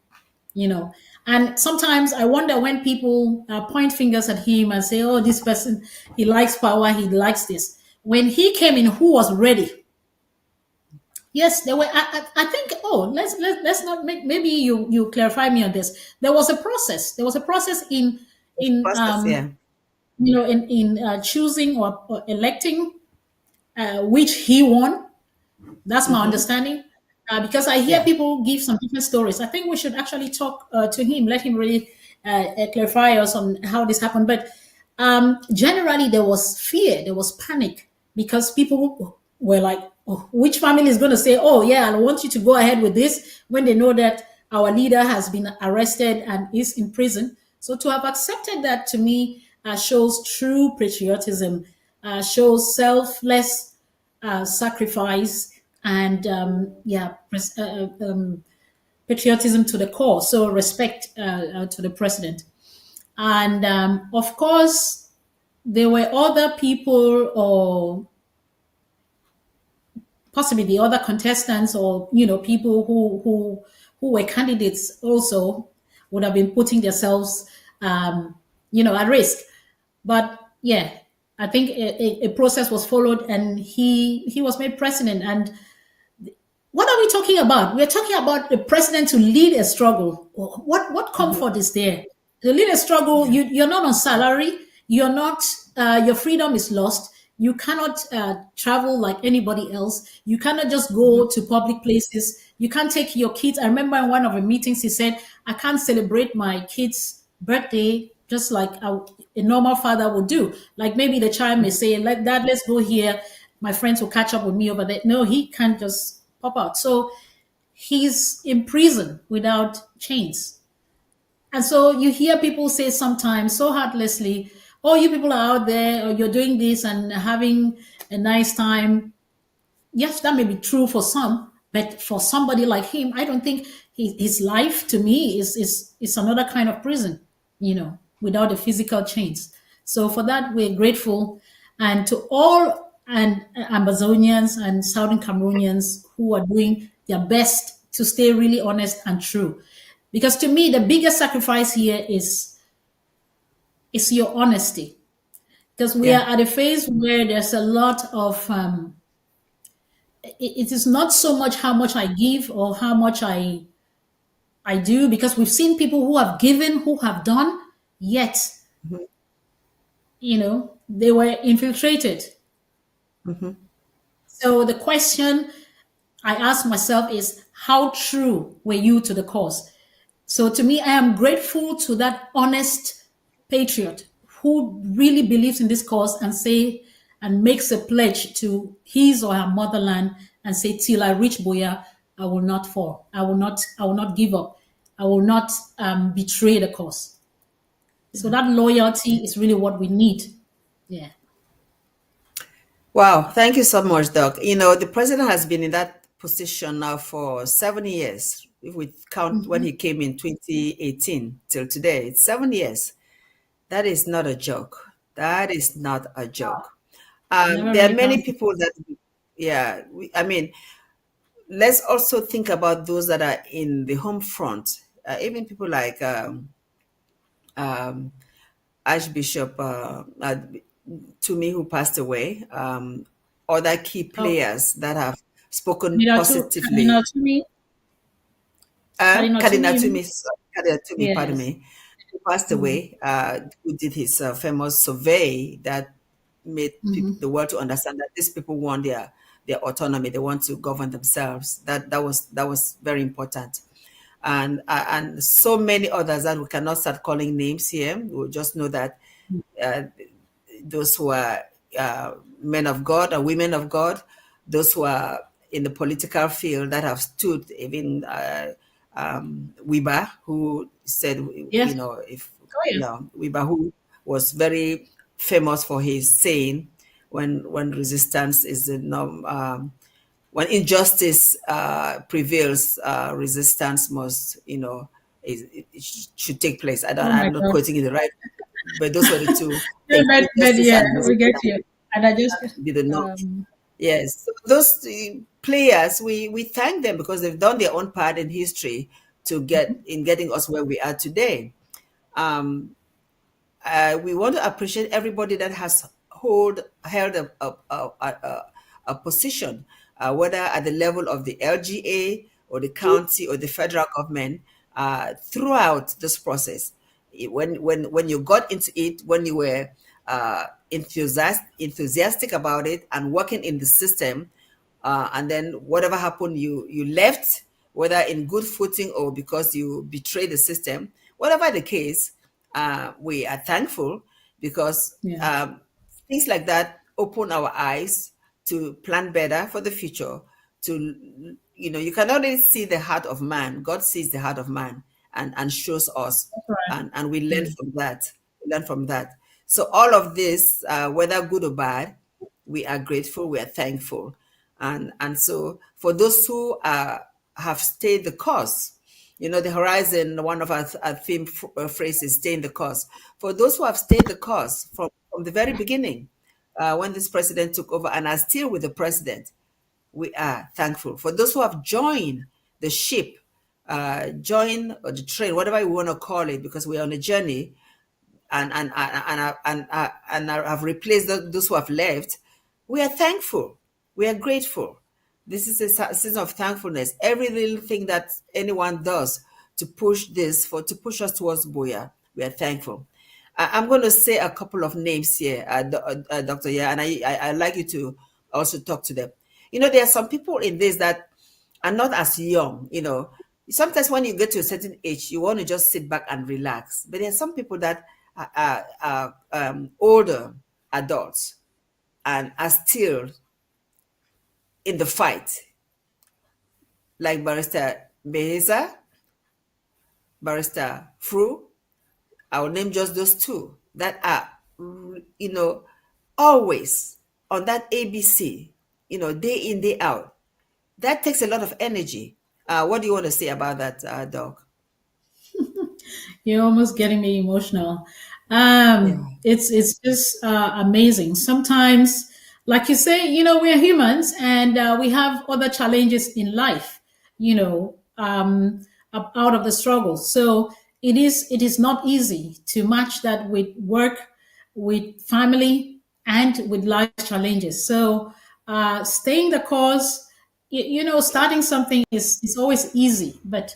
And sometimes I wonder when people point fingers at him and say, "Oh, this person, he likes power, he likes this." When he came in, who was ready? Yes, there were. I think. Oh, let's not make. Maybe you clarify me on this. There was a process. There was a process in Process, yeah. in choosing or electing which he won. That's my understanding. Because I hear Yeah. people give some different stories. I think we should actually talk to him, let him really clarify us on how this happened. But generally, there was fear, there was panic, because people were like, oh, which family is going to say, "Oh, yeah, I want you to go ahead with this," when they know that our leader has been arrested and is in prison. So to have accepted that, to me, shows true patriotism, shows selfless sacrifice, and patriotism to the core. So respect to the president. And of course, there were other people, or possibly the other contestants, or people who were candidates also would have been putting themselves at risk. But yeah, I think a process was followed, and he was made president. And what are we talking about? We're talking about the president to lead a struggle. What comfort is there? To lead a struggle, you're not on salary. You're not. Your freedom is lost. You cannot travel like anybody else. You cannot just go to public places. You can't take your kids. I remember in one of the meetings, he said, "I can't celebrate my kid's birthday just like a normal father would do. Like maybe the child may say, "Let Dad, let's go here. My friends will catch up with me over there." No, he can't just pop out. So he's in prison without chains. And so you hear people say sometimes so heartlessly, "Oh, you people are out there, or you're doing this and having a nice time." Yes, that may be true for some, but for somebody like him, I don't think his life, to me, is another kind of prison, without the physical chains. So for that, we're grateful. And to all and Amazonians and Southern Cameroonians who are doing their best to stay really honest and true. Because to me, the biggest sacrifice here is is your honesty. Because we Yeah. are at a phase where there's a lot of, it is not so much how much I give or how much I do, because we've seen people who have given, who have done, yet, Mhm. they were infiltrated. Mhm. So the question I ask myself is, how true were you to the cause? So to me, I am grateful to that honest patriot who really believes in this cause and say and makes a pledge to his or her motherland and say, till I reach Boya, I will not fall. I will not give up. I will not betray the cause. So that loyalty is really what we need. Yeah. Wow, thank you so much, Doc. The president has been in that position now for 7 years. If we count when he came in 2018 till today, it's 7 years. That is not a joke. That is not a joke. Never There are really many counted. people that, yeah, I mean, let's also think about those that are in the home front. Even people like um, Archbishop to me, who passed away, other key Oh, players that have spoken Cardinal positively. Tumi, Cardinal Tumi, you mean? Cardinal Tumi, pardon Yes. me, who passed Mm. away, who did his famous survey that made the world to understand that these people want their autonomy. They want to govern themselves. That was very important. And so many others that we cannot start calling names here. We'll just know that uh, those who are men of God or women of God, those who are in the political field that have stood, even Wiba, who said, Yes. if Oh, yeah. Wiba, who was very famous for his saying, when resistance is the norm, when injustice prevails, resistance must, it should take place. Oh my I'm not God. quoting it right, but those were the two Yeah, things: but injustice yeah, and we get resistance you. And I just, be the norm. um, Yes, so those players, we thank them because they've done their own part in history to getting us where we are today. Um, we want to appreciate everybody that has held a position, whether at the level of the LGA or the county or the federal government, throughout this process. When you got into it, when you were enthusiastic about it and working in the system, and then whatever happened, you left, whether in good footing or because you betrayed the system. Whatever the case, we are thankful because yeah, things like that open our eyes to plan better for the future. You can only see the heart of man. God sees the heart of man and shows us, that's right. and we learn Mm. from that. We learn from that. So all of this, whether good or bad, we are grateful. We are thankful, and so for those who have stayed the course, the horizon, one of our theme phrases, stay in the course. For those who have stayed the course from the very beginning, when this president took over and are still with the president, we are thankful. For those who have joined the ship, join or the train, whatever you want to call it, because we are on a journey, and have replaced those who have left, we are thankful. We are grateful. This is a season of thankfulness. Every little thing that anyone does to push us towards Boya, we are thankful. I'm going to say a couple of names here, Dr. Yeah, and I like you to also talk to them. There are some people in this that are not as young. Sometimes when you get to a certain age, you want to just sit back and relax. But there are some people that are older adults and are still in the fight, like Barrister Beheza, Barrister Fru. I will name just those two that are, always on that ABC, day in, day out. That takes a lot of energy. What do you want to say about that, Doc? You're almost getting me emotional. Yeah. It's just amazing. Sometimes, like you say, we are humans and we have other challenges in life. Out of the struggle. So it is not easy to match that with work, with family, and with life challenges. So staying the course, starting something is always easy, but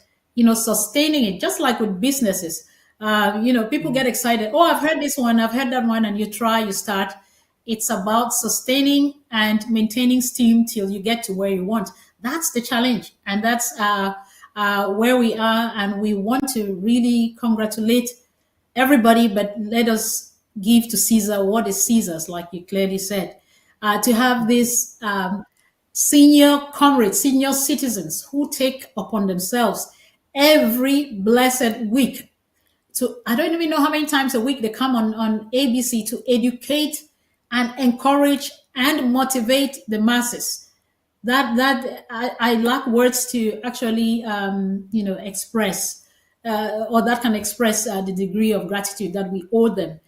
sustaining it, just like with businesses. People get excited. Oh, I've heard this one, I've heard that one, and you try, you start. It's about sustaining and maintaining steam till you get to where you want. That's the challenge, and that's where we are. And we want to really congratulate everybody, but let us give to Caesar what is Caesar's, like you clearly said. To have these senior comrades, senior citizens who take upon themselves every blessed week to, I don't even know how many times a week they come on ABC to educate and encourage and motivate the masses. That I lack words to actually express, or that can express the degree of gratitude that we owe them.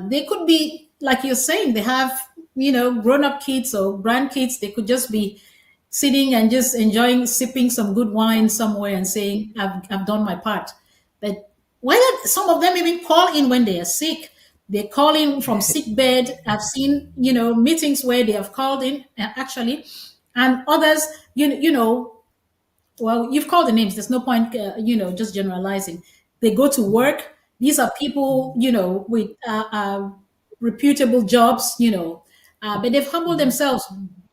They could be, like you're saying, they have grown up kids or grandkids. They could just be sitting and just enjoying sipping some good wine somewhere and saying, I've done my part. But whether some of them even call in when they are sick, they call in from sick bed. I've seen meetings where they have called in actually, and others, well, you've called the names. There's no point, just generalizing. They go to work. These are people, with reputable jobs, but they've humbled themselves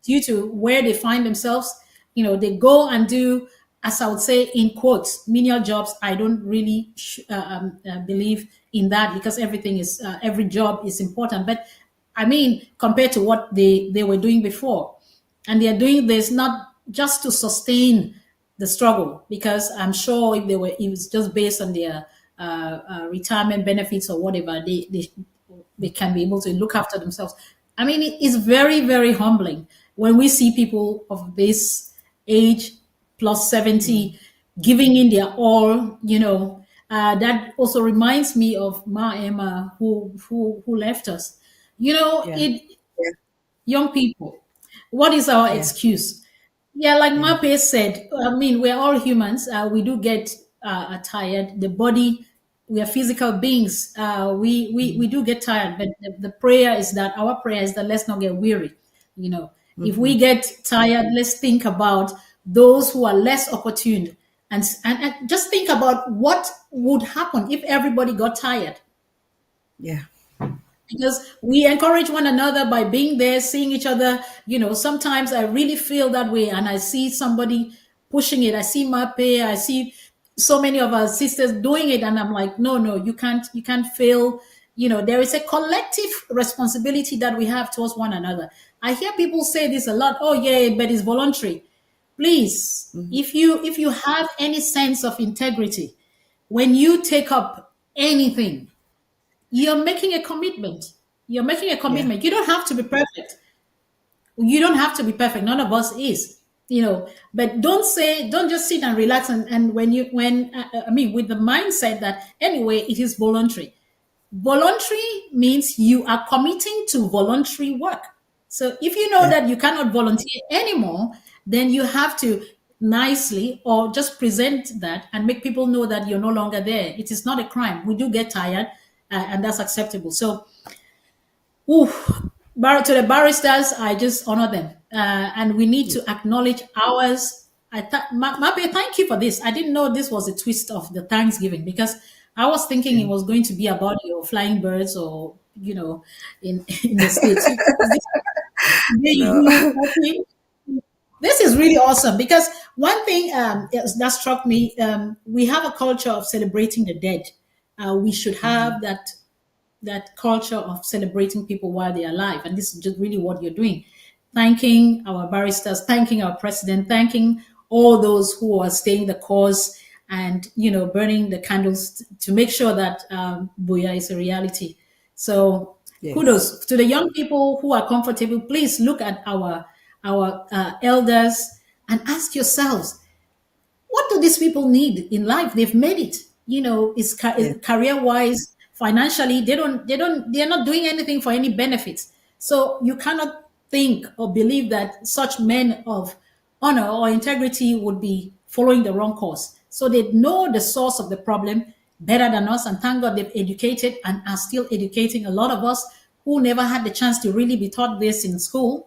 due to where they find themselves. They go and do, as I would say, in quotes, menial jobs. I don't really believe in that, because every job is important. But I mean, compared to what they were doing before, and they are doing this not just to sustain the struggle, because I'm sure if it was just based on their retirement benefits or whatever, they can be able to look after themselves. I mean, it is very, very humbling when we see people of this age plus 70 giving in their all. That also reminds me of Ma Emma, who left us. Yeah. It young people, what is our Yeah. excuse? Yeah, like Mape said, I mean, we're all humans. We do get tired. The body, we are physical beings. We do get tired, but the prayer is that, our prayer is that, let's not get weary. If we get tired, let's think about those who are less opportune, and just think about what would happen if everybody got tired. Yeah. Because we encourage one another by being there, seeing each other. Sometimes I really feel that way, and I see somebody pushing it. I see Mape, I see so many of our sisters doing it, and I'm like, no, no, you can't fail. There is a collective responsibility that we have towards one another. I hear people say this a lot. Oh yeah, but it's voluntary. Please, if you have any sense of integrity, when you take up anything, you're making a commitment. You're making a Yeah. commitment. You don't have to be perfect. You don't have to be perfect. None of us is. But don't just sit and relax, and I mean, with the mindset that anyway it is voluntary. Voluntary means you are committing to voluntary work. So if you know Yeah. that you cannot volunteer anymore, then you have to nicely, or just present that and make people know that you're no longer there. It is not a crime. We do get tired, and that's acceptable. So, ooh, to the barristers, I just honor them, and we need to acknowledge ours. Mape, thank you for this. I didn't know this was a twist of the Thanksgiving, because I was thinking it was going to be about your flying birds, or in the states. There you No. do. Okay. This is really awesome, because one thing that struck me, we have a culture of celebrating the dead. We should have that culture of celebrating people while they're alive. And this is just really what you're doing. Thanking our barristers, thanking our president, thanking all those who are staying the cause, and burning the candles to make sure that Buya is a reality. So Yes. kudos to the young people who are comfortable. Please look at our elders and ask yourselves, what do these people need in life? They've made it. It's Yeah. career wise, financially. They're not doing anything for any benefits. So you cannot think or believe that such men of honor or integrity would be following the wrong course. So they know the source of the problem. better than us. And thank God they've educated and are still educating a lot of us who never had the chance to really be taught this in school.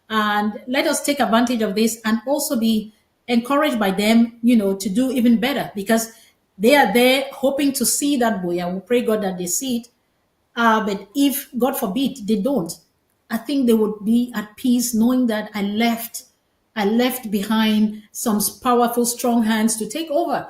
And let us take advantage of this and also be encouraged by them, to do even better, because they are there hoping to see that boy. I will pray God that they see it. But if, God forbid, they don't, I think they would be at peace knowing that I left behind some powerful, strong hands to take over,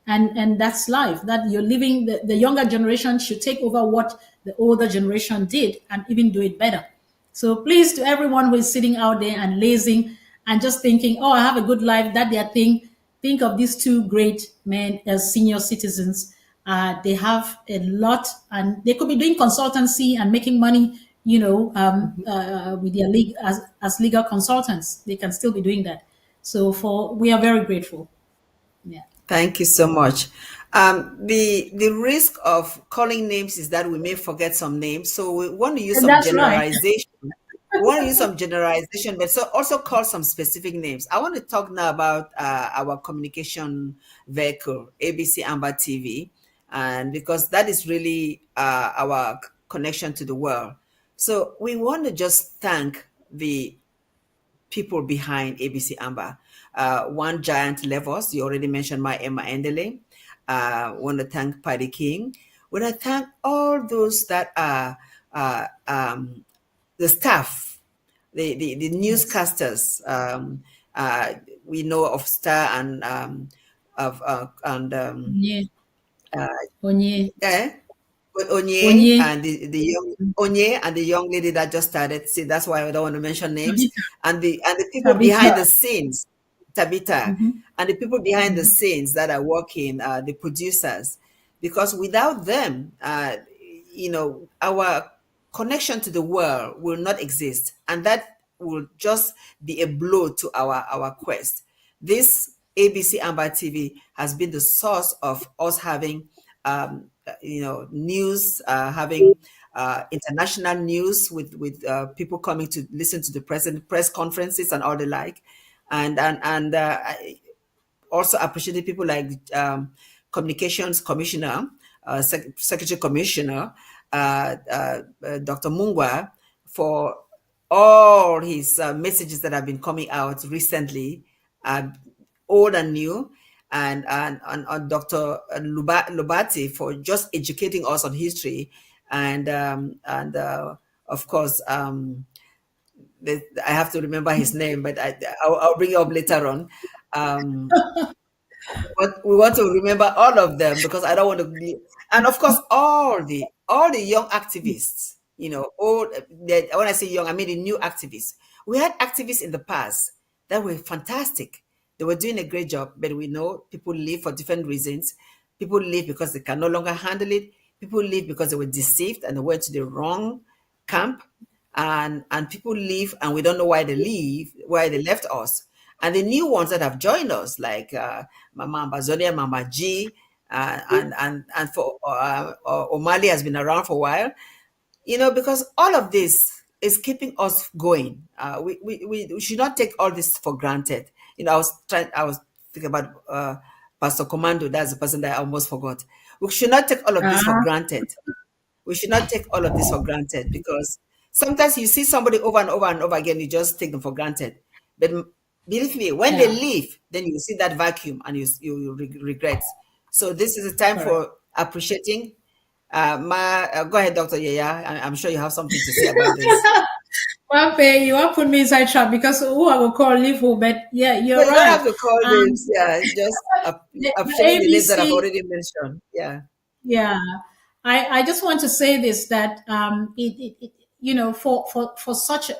and that's life. That you're living, the younger generation should take over what the older generation did and even do it better. So please, to everyone who is sitting out there and lazing and just thinking, oh, I have a good life, that their thing, think of these two great men as senior citizens. They have a lot, and they could be doing consultancy and making money, with their league as legal consultants. They can still be doing that. So we are very grateful. Yeah. Thank you so much. The risk of calling names is that we may forget some names, so we want to use And some that's right. generalization. We want to use some generalization, but so also call some specific names. I want to talk now about our communication vehicle, ABC Amba TV, and because that is really our connection to the world. So we want to just thank the people behind ABC Amba. One giant levels, you already mentioned my Emma Endele. Want to thank Paddy King. Want to thank all those that are the staff, the newscasters. We know of Star and Onye. Onye. yeah, Onye Onye. and the young Onye and the young lady that just started. See, that's why I don't want to mention names. Tabitha. And the people behind Tabitha. the scenes, Tabitha, and the people behind the scenes that are working, the producers, because without them, our connection to the world will not exist, and that will just be a blow to our quest. This ABC Amba TV has been the source of us having, news, having international news with people coming to listen to the press conferences and all the like, and also appreciating people like communications commissioner, secretary commissioner, Dr. Mungwa, for all his messages that have been coming out recently, old and new, and Dr. Lubati for just educating us on history, and of course, I have to remember his name, but I'll bring it up later on. But we want to remember all of them because I don't want to be, and of course all the young activists, all when I say young, I mean the new activists. We had activists in the past that were fantastic. They were doing a great job, but we know people leave for different reasons. People leave because they can no longer handle it. People leave because they were deceived and they went to the wrong camp, and people leave and we don't know why they left us. And the new ones that have joined us, like Mama Ambazonia, Mama G, and for O'Malley has been around for a while, because all of this is keeping us going. We should not take all this for granted. I was thinking about Pastor Commando. That's the person that I almost forgot. We should not take all of this for granted. We should not take all of this for granted, because sometimes you see somebody over and over and over again, you just take them for granted. But believe me, when they leave, then you see that vacuum and you regret. So this is a time for appreciating. Go ahead, Dr. Yaya. I'm sure you have something to say about this. Mape, you want to put me inside trap because who I will call leave who, but yeah, you're No, you right. don't have to call names. Yeah, just appreciating the names that I've already mentioned. Yeah. Yeah, I just want to say this, that for such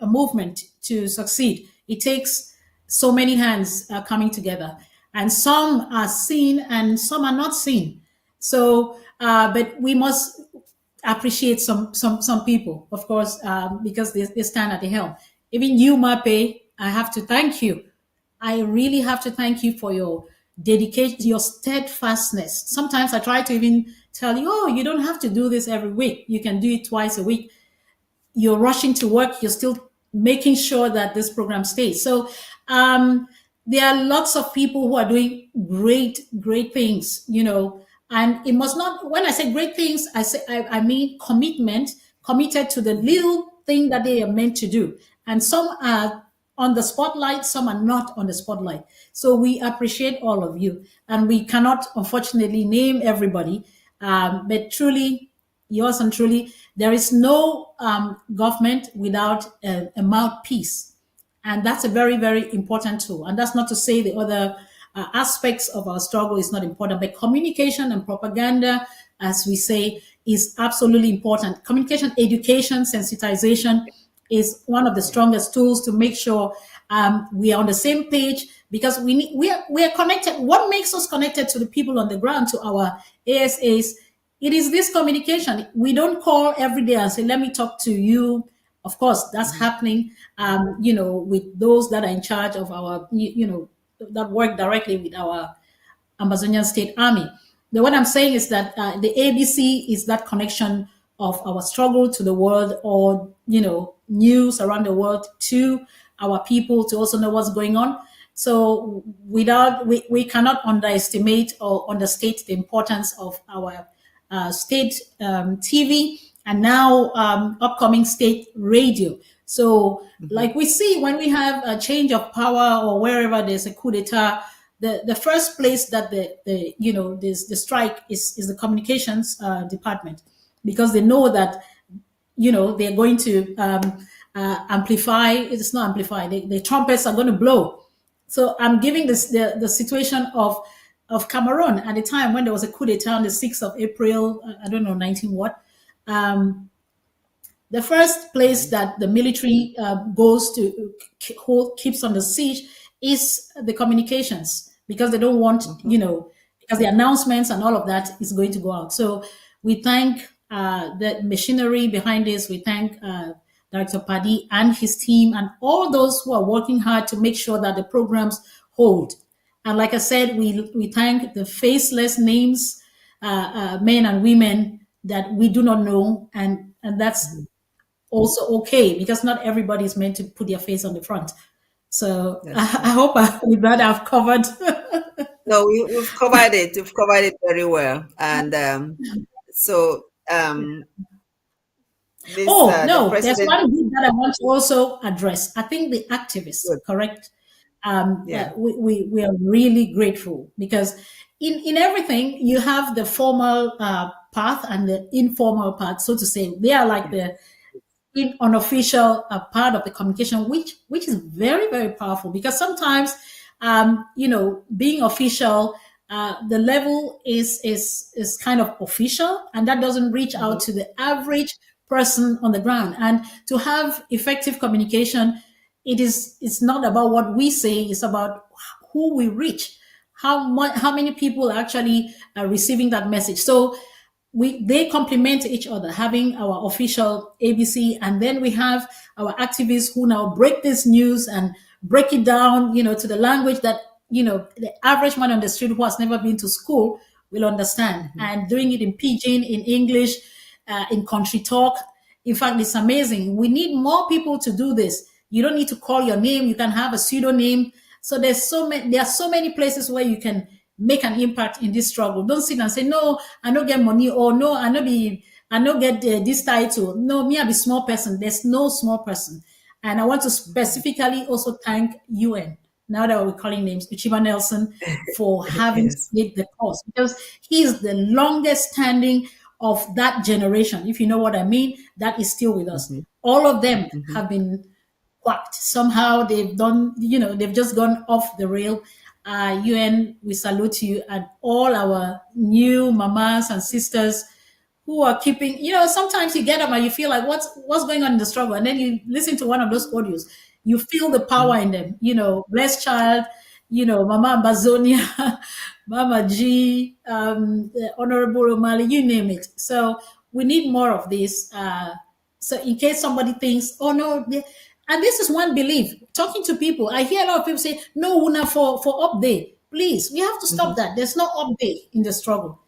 a movement to succeed, it takes so many hands coming together, and some are seen and some are not seen. So, but we must appreciate some people, of course, because they stand at the helm. Even you, Mape, I have to thank you. I really have to thank you for your dedication, your steadfastness. Sometimes I try to even tell you, oh, you don't have to do this every week. You can do it twice a week. You're rushing to work. You're still making sure that this program stays. So there are lots of people who are doing great things, and it must not, when I say great things, I mean committed to the little thing that they are meant to do. And some are on the spotlight, some are not on the spotlight. So we appreciate all of you. And we cannot, unfortunately, name everybody. But truly, yours and truly, there is no government without a mouthpiece, and that's a very very important tool. And that's not to say the other aspects of our struggle is not important, but communication and propaganda, as we say, is absolutely important. Communication, education, sensitization is one of the strongest tools to make sure we are on the same page, because we are connected. What makes us connected to the people on the ground, to our ASAs? It is this communication. We don't call every day and say, let me talk to you. Of course, that's happening, with those that are in charge of our, that work directly with our Amazonian State Army. What I'm saying is that the ABC is that connection of our struggle to the world, or, news around the world to our people to also know what's going on. So we cannot underestimate or understate the importance of our state TV, and now upcoming state radio. So, like we see when we have a change of power, or wherever there's a coup d'etat, the first place that the strike is the communications department, because they know that they're going to amplify. It's not amplify. The trumpets are going to blow. So I'm giving this the situation of Cameroon at the time when there was a coup d'etat on the 6th of April. I don't know, 19 what. The first place that the military goes to keeps on the siege is the communications, because they don't want, because the announcements and all of that is going to go out. So we thank the machinery behind this. We thank Director Paddy and his team and all those who are working hard to make sure that the programs hold. And like I said, we thank the faceless names, men and women that we do not know, and that's also okay, because not everybody is meant to put their face on the front. So I hope with that I've covered. No, we've covered it. We've covered it very well. And so this Oh the no, there's president. one group that I want to also address. I think the activists, Good. correct? Yeah. We are really grateful, because in everything you have the formal path and the informal path, so to say. They are like the unofficial part of the communication, which is very very powerful, because sometimes being official, the level is kind of official, and that doesn't reach out to the average person on the ground. And to have effective communication, it's not about what we say, it's about who we reach, how many people are actually receiving that message. So they complement each other, having our official ABC, and then we have our activists who now break this news and break it down, to the language that the average man on the street who has never been to school will understand, and doing it in pidgin, in English, in country talk. In fact, it's amazing. We need more people to do this. You don't need to call your name. You can have a pseudonym. So there are so many places where you can make an impact in this struggle. Don't sit and say, no, I don't get money, or no, I don't get this title. No, me, I be small person. There's no small person. And I want to specifically also thank UN, now that we're calling names, Uchiba Nelson, for having Yes. stayed the course, because he is the longest standing of that generation. If you know what I mean, that is still with us. All of them have been whacked. Somehow they've done, they've just gone off the rail. UN, we salute you, and all our new mamas and sisters who are keeping, sometimes you get up and you feel like, what's going on in the struggle? And then you listen to one of those audios, you feel the power in them, blessed child, Mama Bazonia, Mama G, Honorable O'Malley, you name it. So we need more of this. So in case somebody thinks, oh no, and this is one belief. Talking to people, I hear a lot of people say, no, Una, for update. Please, we have to stop that. There's no update in the struggle.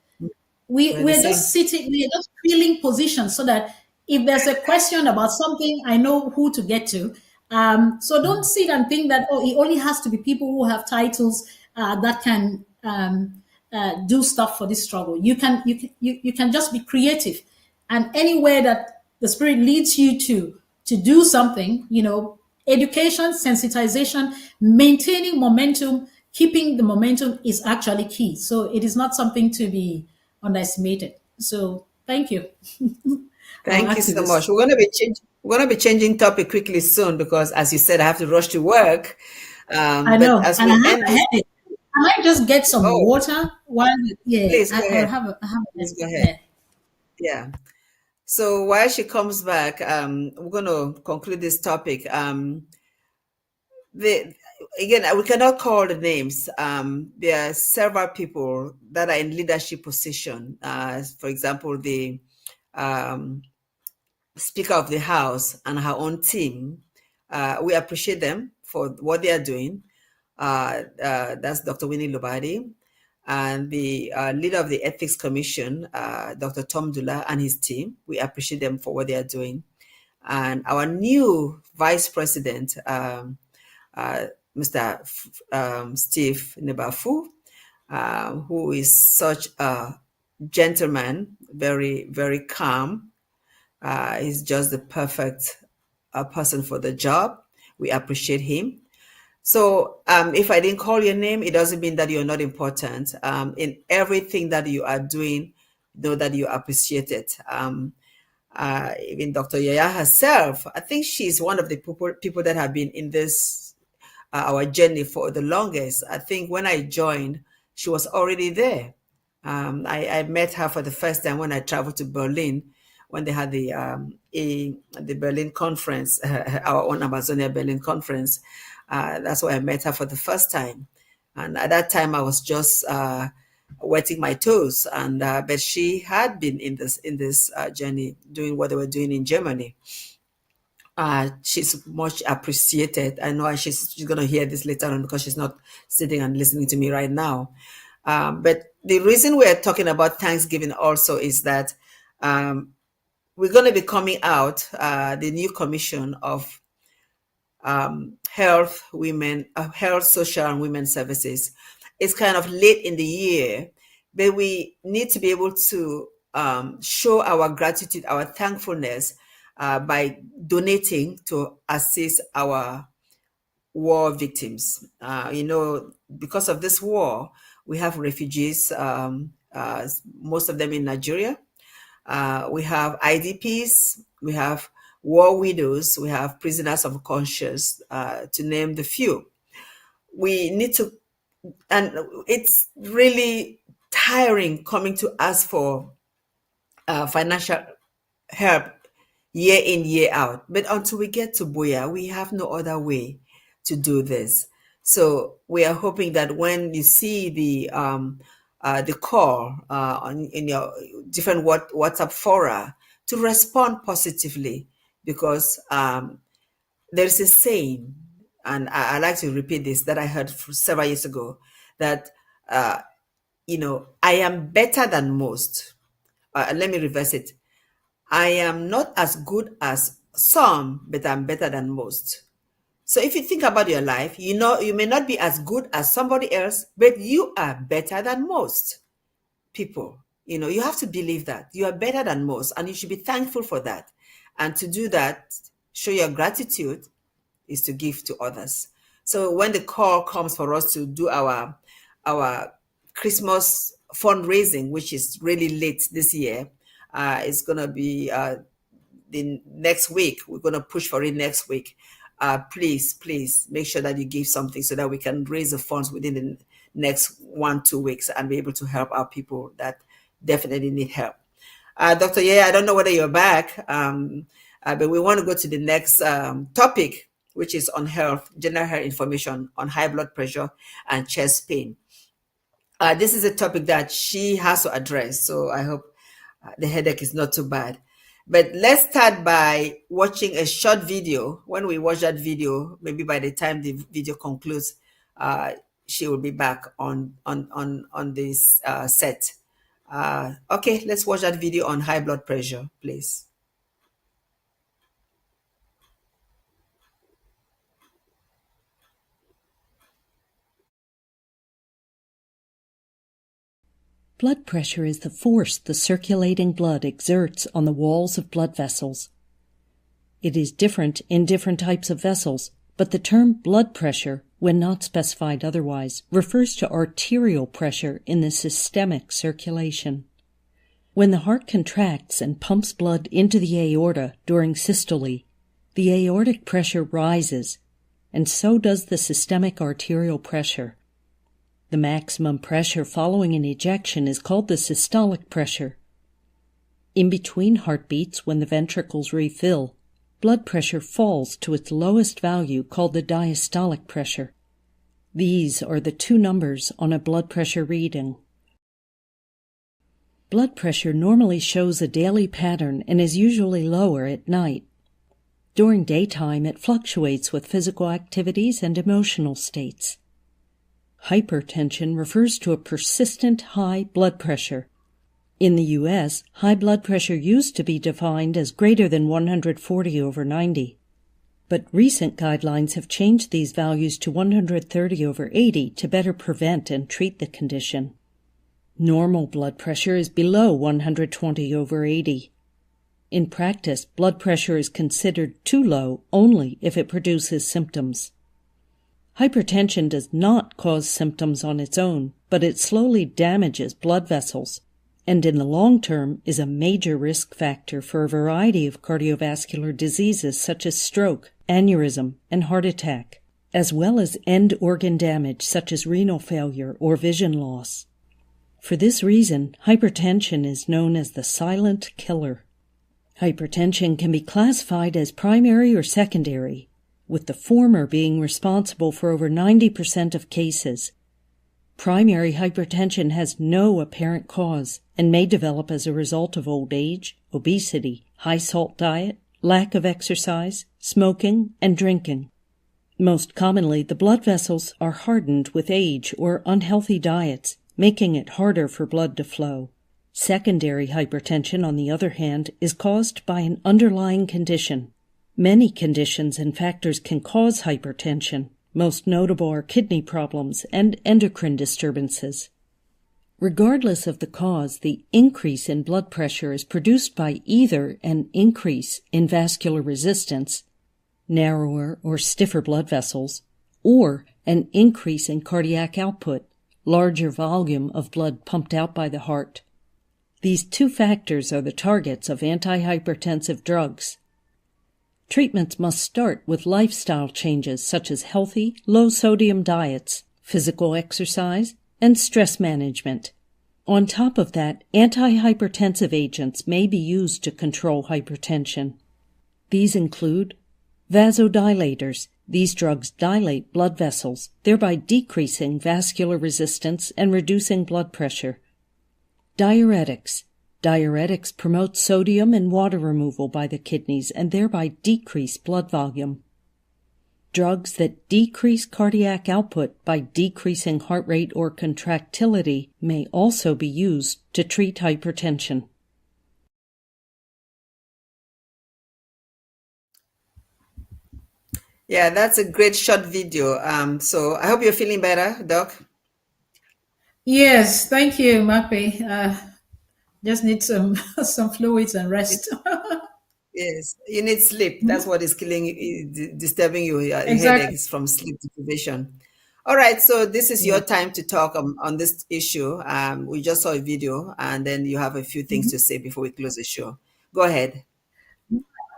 We're just sitting, we're just filling positions, so that if there's a question about something, I know who to get to. So don't sit and think that, oh, it only has to be people who have titles that can do stuff for this struggle. You can just be creative, and anywhere that the spirit leads you to do something, education, sensitization, maintaining momentum, keeping the momentum is actually key. So it is not something to be underestimated. So thank you. I'll Thank add you to so much. this. We're gonna be changing topic quickly soon because, as you said, I have to rush to work. I But know, as and I we have end a this, headache. I might just get some oh, water while, yeah, please go I'll ahead. I have a Please headache. go ahead. Yeah. Yeah. So while she comes back, we're gonna conclude this topic. The Again, we cannot call the names. There are several people that are in leadership position. For example, the um, Speaker of the House and her own team. We appreciate them for what they are doing. That's Dr. Winnie Lobadi, and the leader of the Ethics Commission, Dr. Tom Dula, and his team. We appreciate them for what they are doing. And our new Vice President, uh, Mr. Steve Nebafu, who is such a gentleman, very, very calm. He's just the perfect person for the job. We appreciate him. So if I didn't call your name, it doesn't mean that you're not important. In everything that you are doing, know that you appreciate it. Even Dr. Yaya herself, I think she's one of the people that have been in this our journey for the longest. I think when I joined, she was already there. I met her for the first time when I traveled to Berlin when they had the Berlin conference, our own Amazonia Berlin conference. That's where I met her for the first time. And at that time, I was just wetting my toes, and but she had been in this journey, doing what they were doing in Germany. She's much appreciated. I know she's going to hear this later on because she's not sitting and listening to me right now. But the reason we're talking about Thanksgiving also is that we're going to be coming out the new commission of health, social, and women services. It's kind of late in the year, but we need to be able to show our gratitude, our thankfulness by donating to assist our war victims. Because of this war, we have refugees, most of them in Nigeria. We have IDPs, we have war widows, we have prisoners of conscience, to name the few. We need to, and it's really tiring coming to ask for financial help year in, year out. But until we get to Boya, we have no other way to do this. So we are hoping that when you see the call in your different WhatsApp fora, to respond positively, because there's a saying, and I like to repeat this, that I heard several years ago, that I am better than most. Let me reverse it. I am not as good as some, but I'm better than most. So if you think about your life, you may not be as good as somebody else, but you are better than most people. You have to believe that you are better than most, and you should be thankful for that. And to do that, show your gratitude is to give to others. So when the call comes for us to do our Christmas fundraising, which is really late this year, it's gonna be the next week. We're gonna push for it next week. Please make sure that you give something so that we can raise the funds within the next 1-2 weeks and be able to help our people that definitely need help. Dr. Yeah, I don't know whether you're back, but we want to go to the next topic, which is on health, general health information on high blood pressure and chest pain. This is a topic that she has to address, so I hope the headache is not too bad. But let's start by watching a short video. When we watch that video, maybe by the time the video concludes, she will be back on this set. Okay, let's watch that video on high blood pressure, please. Blood pressure is the force the circulating blood exerts on the walls of blood vessels. It is different in different types of vessels, but the term blood pressure, when not specified otherwise, refers to arterial pressure in the systemic circulation. When the heart contracts and pumps blood into the aorta during systole, the aortic pressure rises, and so does the systemic arterial pressure. The maximum pressure following an ejection is called the systolic pressure. In between heartbeats, when the ventricles refill, blood pressure falls to its lowest value called the diastolic pressure. These are the two numbers on a blood pressure reading. Blood pressure normally shows a daily pattern and is usually lower at night. During daytime, it fluctuates with physical activities and emotional states. Hypertension refers to a persistent high blood pressure. In the U.S., high blood pressure used to be defined as greater than 140/90. But recent guidelines have changed these values to 130/80 to better prevent and treat the condition. Normal blood pressure is below 120/80. In practice, blood pressure is considered too low only if it produces symptoms. Hypertension does not cause symptoms on its own, but it slowly damages blood vessels, and in the long term is a major risk factor for a variety of cardiovascular diseases such as stroke, aneurysm, and heart attack, as well as end organ damage such as renal failure or vision loss. For this reason, hypertension is known as the silent killer. Hypertension can be classified as primary or secondary, with the former being responsible for over 90% of cases. Primary hypertension has no apparent cause and may develop as a result of old age, obesity, high-salt diet, lack of exercise, smoking, and drinking. Most commonly, the blood vessels are hardened with age or unhealthy diets, making it harder for blood to flow. Secondary hypertension, on the other hand, is caused by an underlying condition. Many conditions and factors can cause hypertension. Most notable are kidney problems and endocrine disturbances. Regardless of the cause, the increase in blood pressure is produced by either an increase in vascular resistance, narrower or stiffer blood vessels, or an increase in cardiac output, larger volume of blood pumped out by the heart. These two factors are the targets of antihypertensive drugs. Treatments must start with lifestyle changes such as healthy, low-sodium diets, physical exercise, and stress management. On top of that, antihypertensive agents may be used to control hypertension. These include vasodilators. These drugs dilate blood vessels, thereby decreasing vascular resistance and reducing blood pressure. Diuretics. Diuretics promote sodium and water removal by the kidneys and thereby decrease blood volume. Drugs that decrease cardiac output by decreasing heart rate or contractility may also be used to treat hypertension. Yeah, that's a great short video. So I hope you're feeling better, Doc. Yes, thank you, Mape. Just need some some fluids and rest. Yes, you need sleep. That's what is killing you, disturbing you. Your Exactly. headache is from sleep deprivation. All right, so this is your time to talk on this issue. We just saw a video, and then you have a few things to say before we close the show. Go ahead.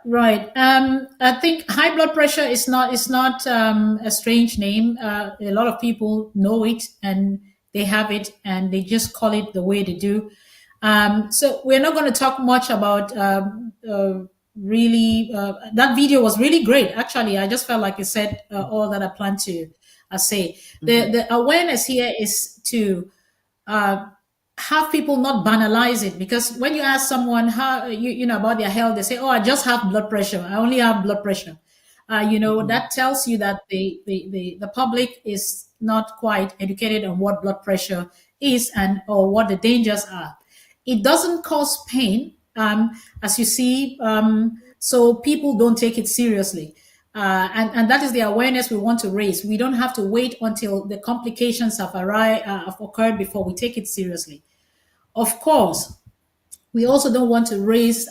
Right. I think high blood pressure is not a strange name. A lot of people know it and they have it and they just call it the way they do. So we're not going to talk much about really. That video was really great. Actually, I just felt like it said all that I planned to say. The awareness here is to have people not banalize it, because when you ask someone how you know about their health, they say, "Oh, I just have blood pressure. I only have blood pressure." That tells you that the public is not quite educated on what blood pressure is and or what the dangers are. It doesn't cause pain, as you see, so people don't take it seriously. And that is the awareness we want to raise. We don't have to wait until the complications have occurred before we take it seriously. Of course, we also don't want to raise,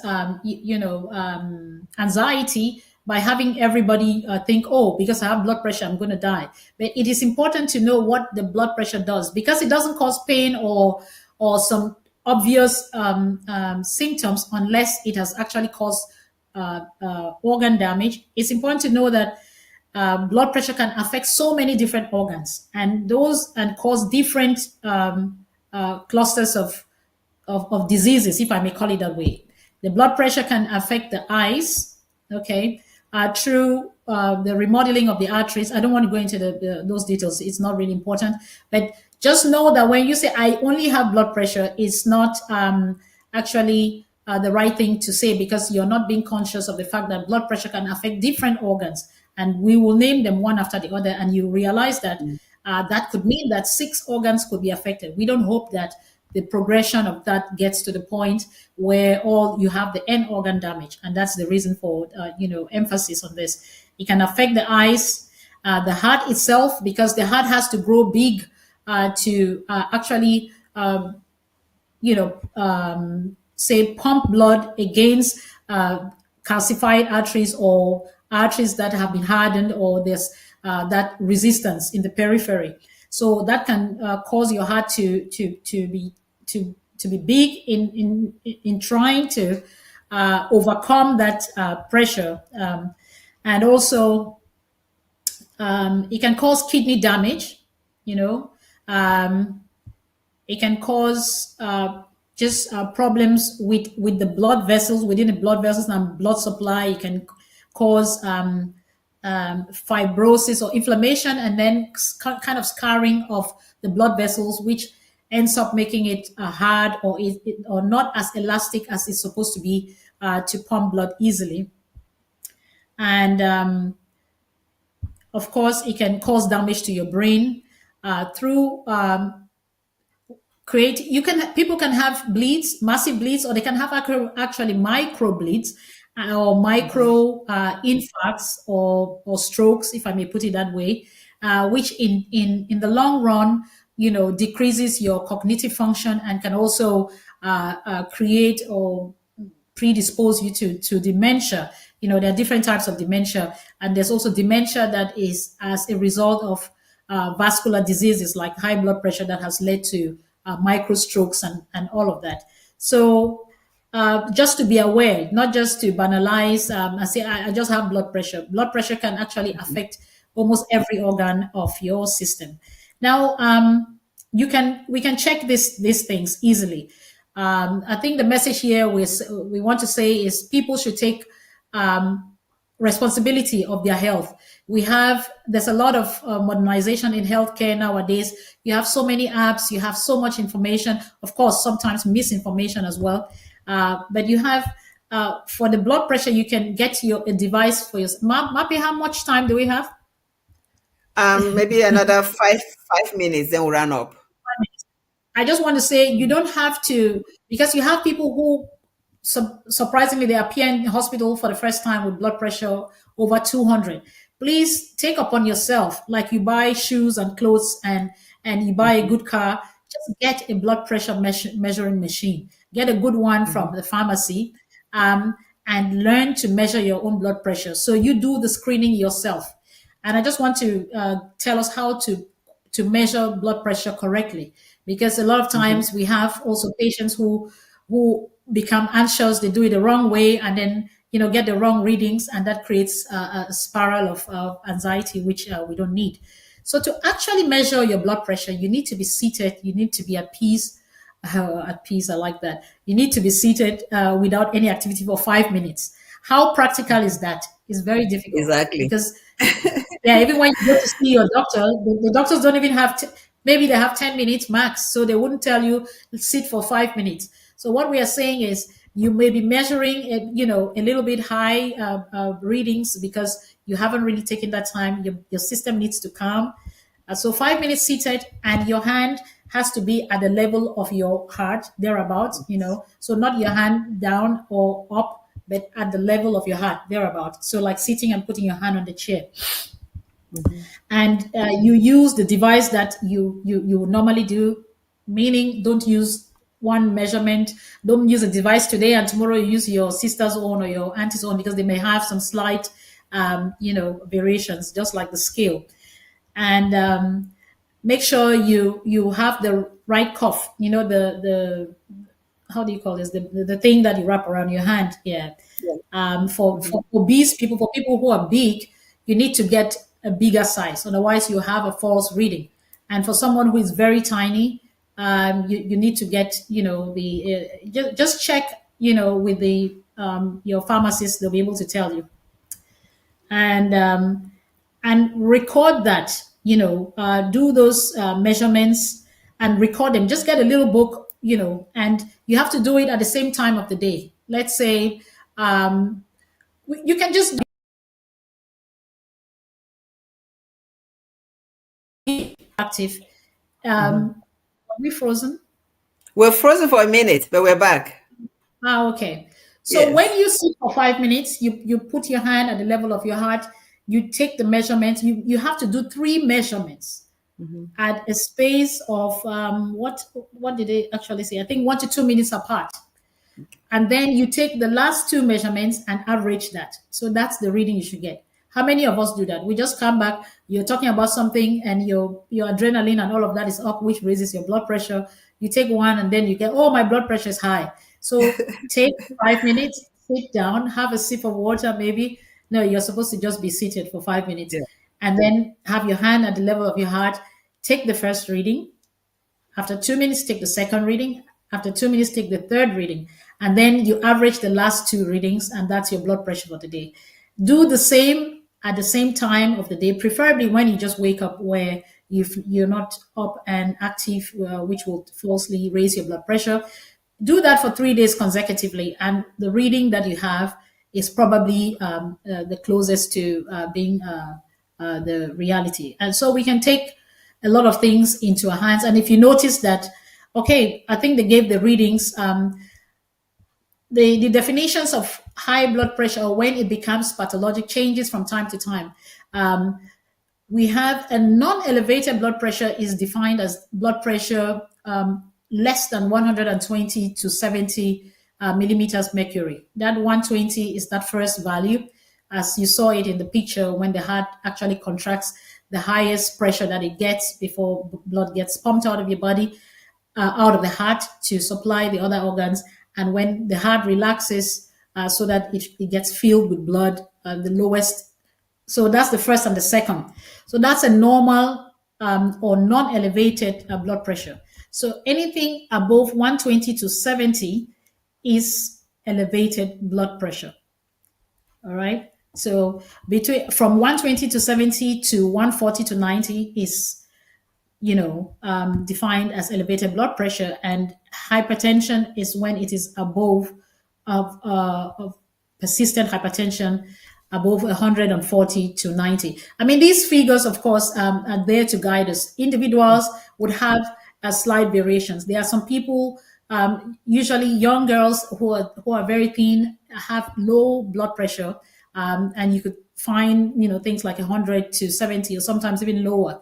anxiety by having everybody think, oh, because I have blood pressure, I'm going to die. But it is important to know what the blood pressure does, because it doesn't cause pain or some obvious symptoms unless it has actually caused organ damage. It's important to know that blood pressure can affect so many different organs, and cause different clusters of diseases, if I may call it that way. The blood pressure can affect the eyes, okay, through the remodeling of the arteries. I don't want to go into those details. It's not really important. But just know that when you say, I only have blood pressure, it's not actually the right thing to say, because you're not being conscious of the fact that blood pressure can affect different organs. And we will name them one after the other. And you realize that that could mean that 6 organs could be affected. We don't hope that the progression of that gets to the point where you have the end organ damage, and that's the reason for emphasis on this. It can affect the eyes, the heart itself, because the heart has to grow big to actually say pump blood against calcified arteries or arteries that have been hardened, or there's that resistance in the periphery. So that can cause your heart to be big in trying to overcome that pressure, and also it can cause kidney damage. It can cause just problems with the blood vessels, within the blood vessels and blood supply. It can cause fibrosis or inflammation, and then kind of scarring of the blood vessels, which ends up making it hard or not as elastic as it's supposed to be to pump blood easily. And of course, it can cause damage to your brain through people can have bleeds, massive bleeds, or they can have actually micro bleeds or micro infarcts or strokes, if I may put it that way, which in the long run, decreases your cognitive function and can also create or predispose you to dementia. There are different types of dementia, and there's also dementia that is as a result of vascular diseases like high blood pressure that has led to micro strokes and all of that. So just to be aware, not just to banalize and say, I just have blood pressure. Blood pressure can actually affect almost every organ of your system. Now, we can check these things easily. I think the message here we want to say is people should take responsibility of their health. There's a lot of modernization in healthcare nowadays. You have so many apps, you have so much information, of course, sometimes misinformation as well. But you have, for the blood pressure, you can get a device for yourself. Mappy, how much time do we have? Maybe another five minutes, then we'll run up. I just want to say you don't have to, because you have people who surprisingly they appear in the hospital for the first time with blood pressure over 200. Please take upon yourself, like you buy shoes and clothes and you buy a good car, just get a blood pressure measuring machine. Get a good one from the pharmacy and learn to measure your own blood pressure. So you do the screening yourself. And I just want to tell us how to measure blood pressure correctly, because a lot of times we have also patients who become anxious. They do it the wrong way and then get the wrong readings, and that creates a spiral of anxiety, which we don't need. So to actually measure your blood pressure, you need to be seated. You need to be at peace. At peace, I like that. You need to be seated without any activity for 5 minutes. How practical is that? It's very difficult. Exactly. Because even when you go to see your doctor, the doctors don't even have maybe they have 10 minutes max, so they wouldn't tell you sit for 5 minutes. So what we are saying is you may be measuring a little bit high readings because you haven't really taken that time. Your system needs to calm. So 5 minutes seated, and your hand has to be at the level of your heart, thereabouts, so not your hand down or up, but at the level of your heart, thereabouts. So like sitting and putting your hand on the chair. And you use the device that you would normally do, meaning don't use one measurement. Don't use a device today and tomorrow you use your sister's own or your auntie's own, because they may have some slight, variations, just like the scale. And make sure you have the right cuff. The how do you call this? The thing that you wrap around your hand. Yeah. For obese people, for people who are big, you need to get a bigger size. Otherwise, you have a false reading. And for someone who is very tiny, you need to get, just check, with the your pharmacist. They'll be able to tell you. And record that. Do those measurements and record them. Just get a little book, and you have to do it at the same time of the day. Let's say you can just be active. Are we frozen? We're frozen for a minute, but we're back. Okay. So Yes. when you sit for 5 minutes, you put your hand at the level of your heart, you take the measurements. You have to do 3 measurements at a space of what did they actually say? I think 1 to 2 minutes apart. And then you take the last 2 measurements and average that. So that's the reading you should get. How many of us do that? We just come back, you're talking about something, and your adrenaline and all of that is up, which raises your blood pressure. You take one and then you get, oh, my blood pressure is high. So take 5 minutes, sit down, have a sip of water, maybe. No, you're supposed to just be seated for 5 minutes. Yeah. And then have your hand at the level of your heart. Take the first reading. After 2 minutes, take the second reading. After 2 minutes, take the third reading. And then you average the last 2 readings, and that's your blood pressure for the day. Do the same at the same time of the day, preferably when you just wake up, where you're not up and active, which will falsely raise your blood pressure. Do that for 3 days consecutively, and the reading that you have is probably the closest to being the reality. And so we can take a lot of things into our hands. And if you notice that, okay, I think they gave the readings, the definitions of high blood pressure, or when it becomes pathologic, changes from time to time. We have a non-elevated blood pressure is defined as blood pressure less than 120 to 70 millimeters mercury. That 120 is that first value, as you saw it in the picture, when the heart actually contracts, the highest pressure that it gets before blood gets pumped out of your body, out of the heart to supply the other organs. And when the heart relaxes, so that it gets filled with blood, the lowest. So that's the first and the second. So that's a normal or non-elevated blood pressure. So anything above 120 to 70 is elevated blood pressure. All right. So from 120 to 70 to 140 to 90 is, defined as elevated blood pressure, and hypertension is when it is above of persistent hypertension above 140 to 90. I mean, these figures, of course, are there to guide us. Individuals would have slight variations. There are some people, usually young girls who are very thin, have low blood pressure, and you could find things like 100 to 70, or sometimes even lower.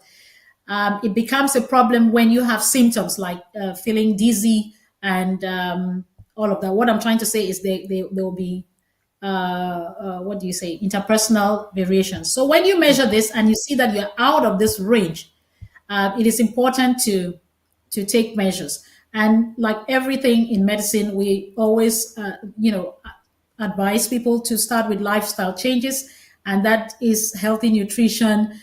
It becomes a problem when you have symptoms like feeling dizzy and all of that. What I'm trying to say is there will be interpersonal variations. So when you measure this and you see that you're out of this range, it is important to take measures. And like everything in medicine, we always advise people to start with lifestyle changes, and that is healthy nutrition,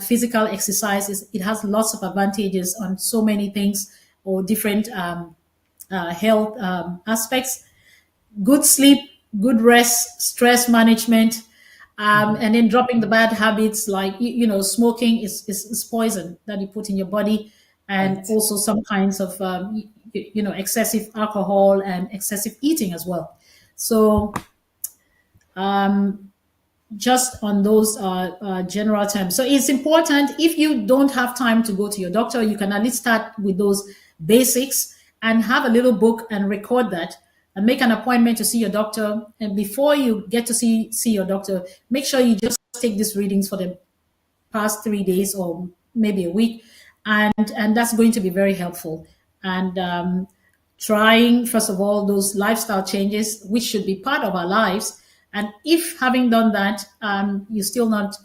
physical exercise. It has lots of advantages on so many things, or different health aspects. Good sleep, good rest, stress management, and then dropping the bad habits like smoking is poison that you put in your body, and also some kinds of excessive alcohol and excessive eating as well. So just on those general terms. So it's important, if you don't have time to go to your doctor, you can at least start with those basics and have a little book and record that, and make an appointment to see your doctor. And before you get to see your doctor, make sure you just take these readings for the past 3 days or maybe a week, and that's going to be very helpful. And trying, first of all, those lifestyle changes, which should be part of our lives. And if having done that, you're still not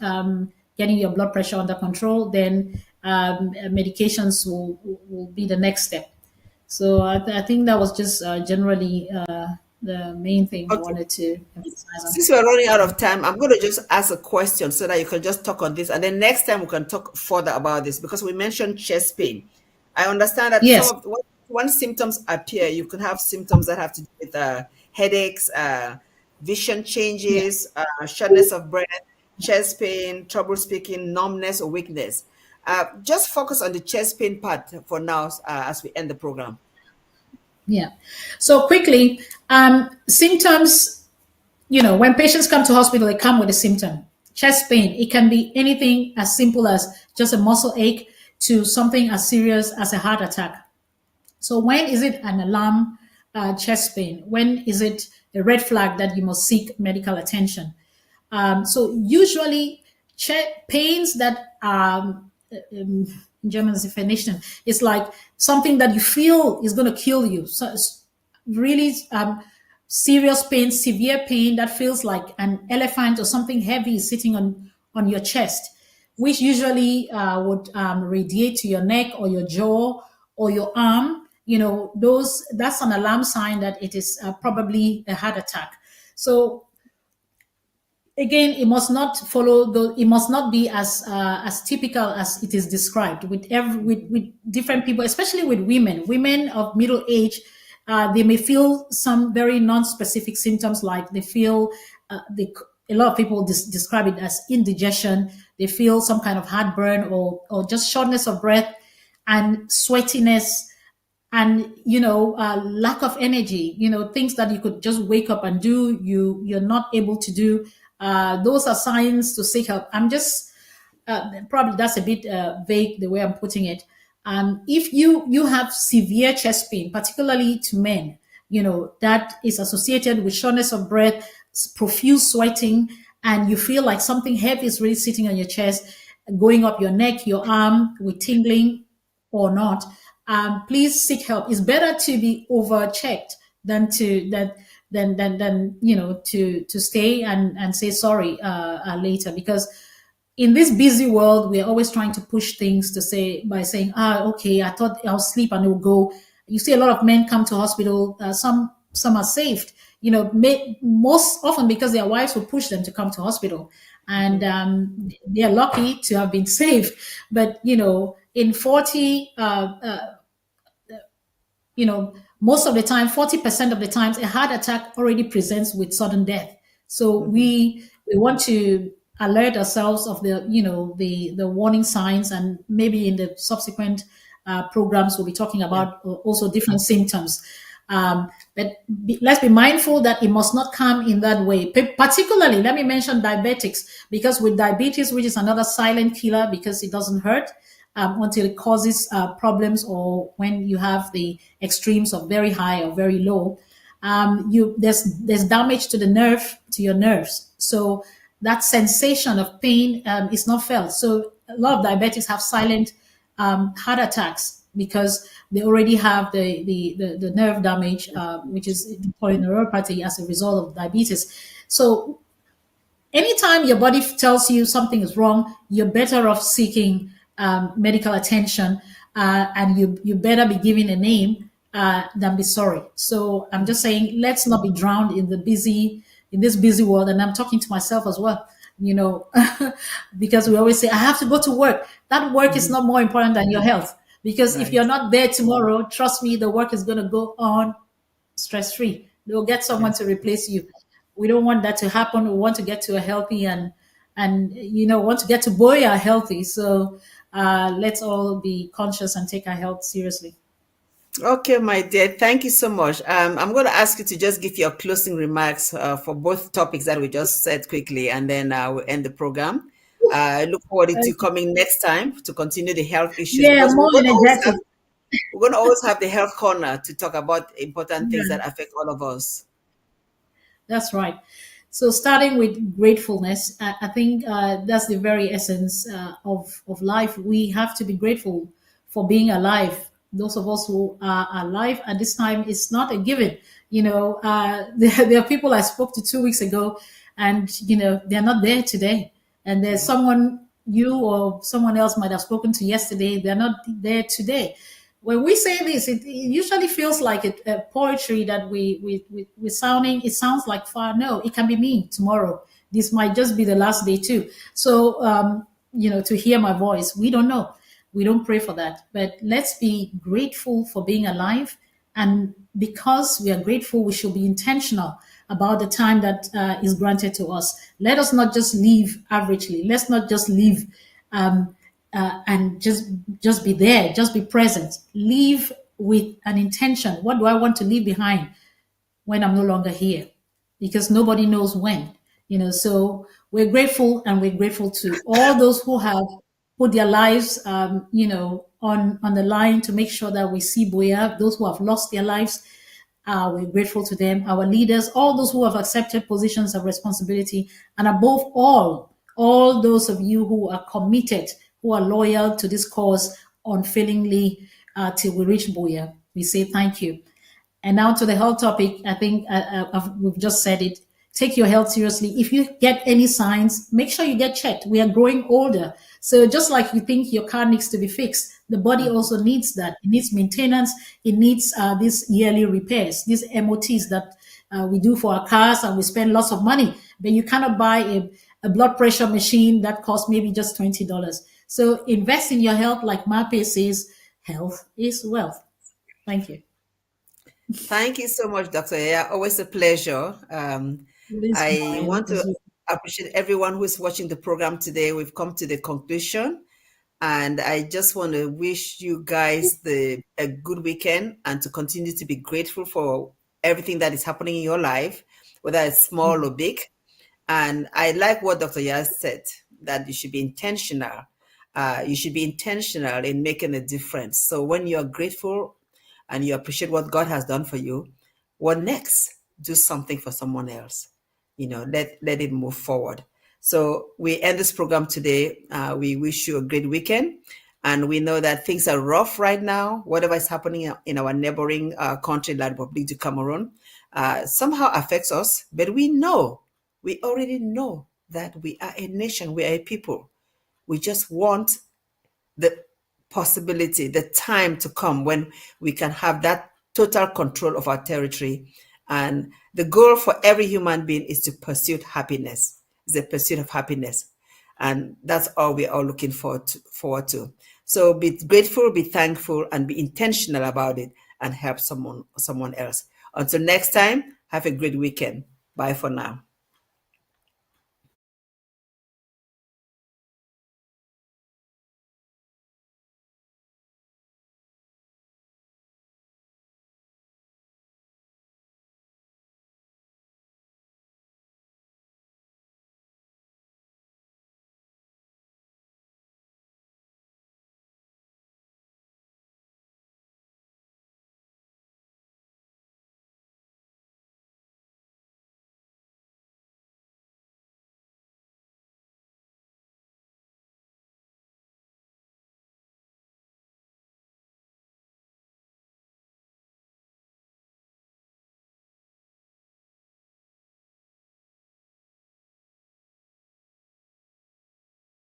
getting your blood pressure under control, then medications will be the next step. So I think that was just generally the main thing I Okay. wanted to emphasize on. Since we're running out of time, I'm going to just ask a question so that you can just talk on this. And then next time we can talk further about this because we mentioned chest pain. I understand that some Yes. of when symptoms appear, you can have symptoms that have to do with headaches, vision Yeah. changes, shortness of breath, chest pain, trouble speaking, numbness, or weakness. Just focus on the chest pain part for now as we end the program. Yeah. So quickly, symptoms, when patients come to hospital, they come with a symptom. Chest pain, it can be anything as simple as just a muscle ache to something as serious as a heart attack. So when is it an alarm chest pain? When is it a red flag that you must seek medical attention? So usually pains that in German definition is like something that you feel is going to kill you. So it's really serious pain, severe pain that feels like an elephant or something heavy is sitting on your chest, which usually would radiate to your neck or your jaw or your arm. That's an alarm sign that it is probably a heart attack. So again, it must not follow it must not be as typical as it is described with different people, especially with women of middle age. They may feel some very non-specific symptoms, like they feel a lot of people describe it as indigestion. They feel some kind of heartburn or just shortness of breath and sweatiness and lack of energy, things that you could just wake up and do, you're not able to do. Those are signs to seek help. I'm just probably that's a bit vague the way I'm putting it. If you have severe chest pain, particularly to men, that is associated with shortness of breath, profuse sweating, and you feel like something heavy is really sitting on your chest, going up your neck, your arm, with tingling or not, please seek help. It's better to be over checked than to stay and say sorry later, because in this busy world we're always trying to push things to say by saying, okay, I thought I'll sleep and it'll go. You see a lot of men come to hospital, some are saved, most often because their wives will push them to come to hospital, and they're lucky to have been saved. But in 40 most of the time, 40% of the times, a heart attack already presents with sudden death. So we want to alert ourselves of the warning signs, and maybe in the subsequent programs we'll be talking about also different symptoms. Let's be mindful that it must not come in that way. Particularly, let me mention diabetics, because with diabetes, which is another silent killer because it doesn't hurt until it causes problems, or when you have the extremes of very high or very low, there's damage to your nerves. So that sensation of pain is not felt. So a lot of diabetics have silent heart attacks because they already have the nerve damage, which is polyneuropathy as a result of diabetes. So anytime your body tells you something is wrong, you're better off seeking medical attention, and you better be given a name than be sorry. So I'm just saying, let's not be drowned in this busy world, and I'm talking to myself as well. Because we always say, I have to go to work. That work is not more important than your health, because if you're not there tomorrow, trust me, the work is going to go on stress-free. They'll get someone to replace you. We don't want that to happen. We want to get to a healthy and want to get to Boya healthy. So let's all be conscious and take our health seriously. Okay, my dear, thank you so much. I'm going to ask you to just give your closing remarks for both topics that we just said quickly, and then we'll end the program. I look forward to coming next time to continue the health issues, Yeah, because more energetic. we're going to always have the health corner to talk about important things that affect all of us. That's right. So starting with gratefulness, I think that's the very essence of life. We have to be grateful for being alive, those of us who are alive at this time, it's not a given. There are people I spoke to 2 weeks ago, and they're not there today. And there's someone you or someone else might have spoken to yesterday, they're not there today. When we say this, it usually feels like a poetry that we're sounding. It sounds like far. No, it can be me tomorrow. This might just be the last day too. So, to hear my voice, we don't know. We don't pray for that. But let's be grateful for being alive. And because we are grateful, we should be intentional about the time that is granted to us. Let us not just live averagely. Let's not just live and just be there, just be present. Live with an intention. What do I want to leave behind when I'm no longer here? Because nobody knows when. So we're grateful, and we're grateful to all those who have put their lives, on the line to make sure that we see Boya. Those who have lost their lives, we're grateful to them. Our leaders, all those who have accepted positions of responsibility, and above all those of you who are committed, who are loyal to this cause unfailingly till we reach Boya. We say thank you. And now to the health topic. I think we've just said it. Take your health seriously. If you get any signs, make sure you get checked. We are growing older. So just like you think your car needs to be fixed, the body also needs that. It needs maintenance. It needs these yearly repairs, these MOTs that we do for our cars, and we spend lots of money. But you cannot buy a blood pressure machine that costs maybe just $20. So invest in your health. Like Mape says, health is wealth. Thank you. Thank you so much, Dr. Yaya. Always a pleasure. I want to appreciate everyone who is watching the program today. We've come to the conclusion, and I just want to wish you guys a good weekend, and to continue to be grateful for everything that is happening in your life, whether it's small or big. And I like what Dr. Yaya said, that you should be intentional. You should be intentional in making a difference. So when you're grateful and you appreciate what God has done for you, what next? Do something for someone else. Let it move forward. So we end this program today. We wish you a great weekend. And we know that things are rough right now. Whatever is happening in our neighboring country, La Republique du Cameroon, somehow affects us. But we already know that we are a nation, we are a people. We just want the possibility, the time to come when we can have that total control of our territory. And the goal for every human being is to pursue happiness. It's the pursuit of happiness. And that's all we're all looking forward to. So be grateful, be thankful, and be intentional about it, and help someone else. Until next time, have a great weekend. Bye for now.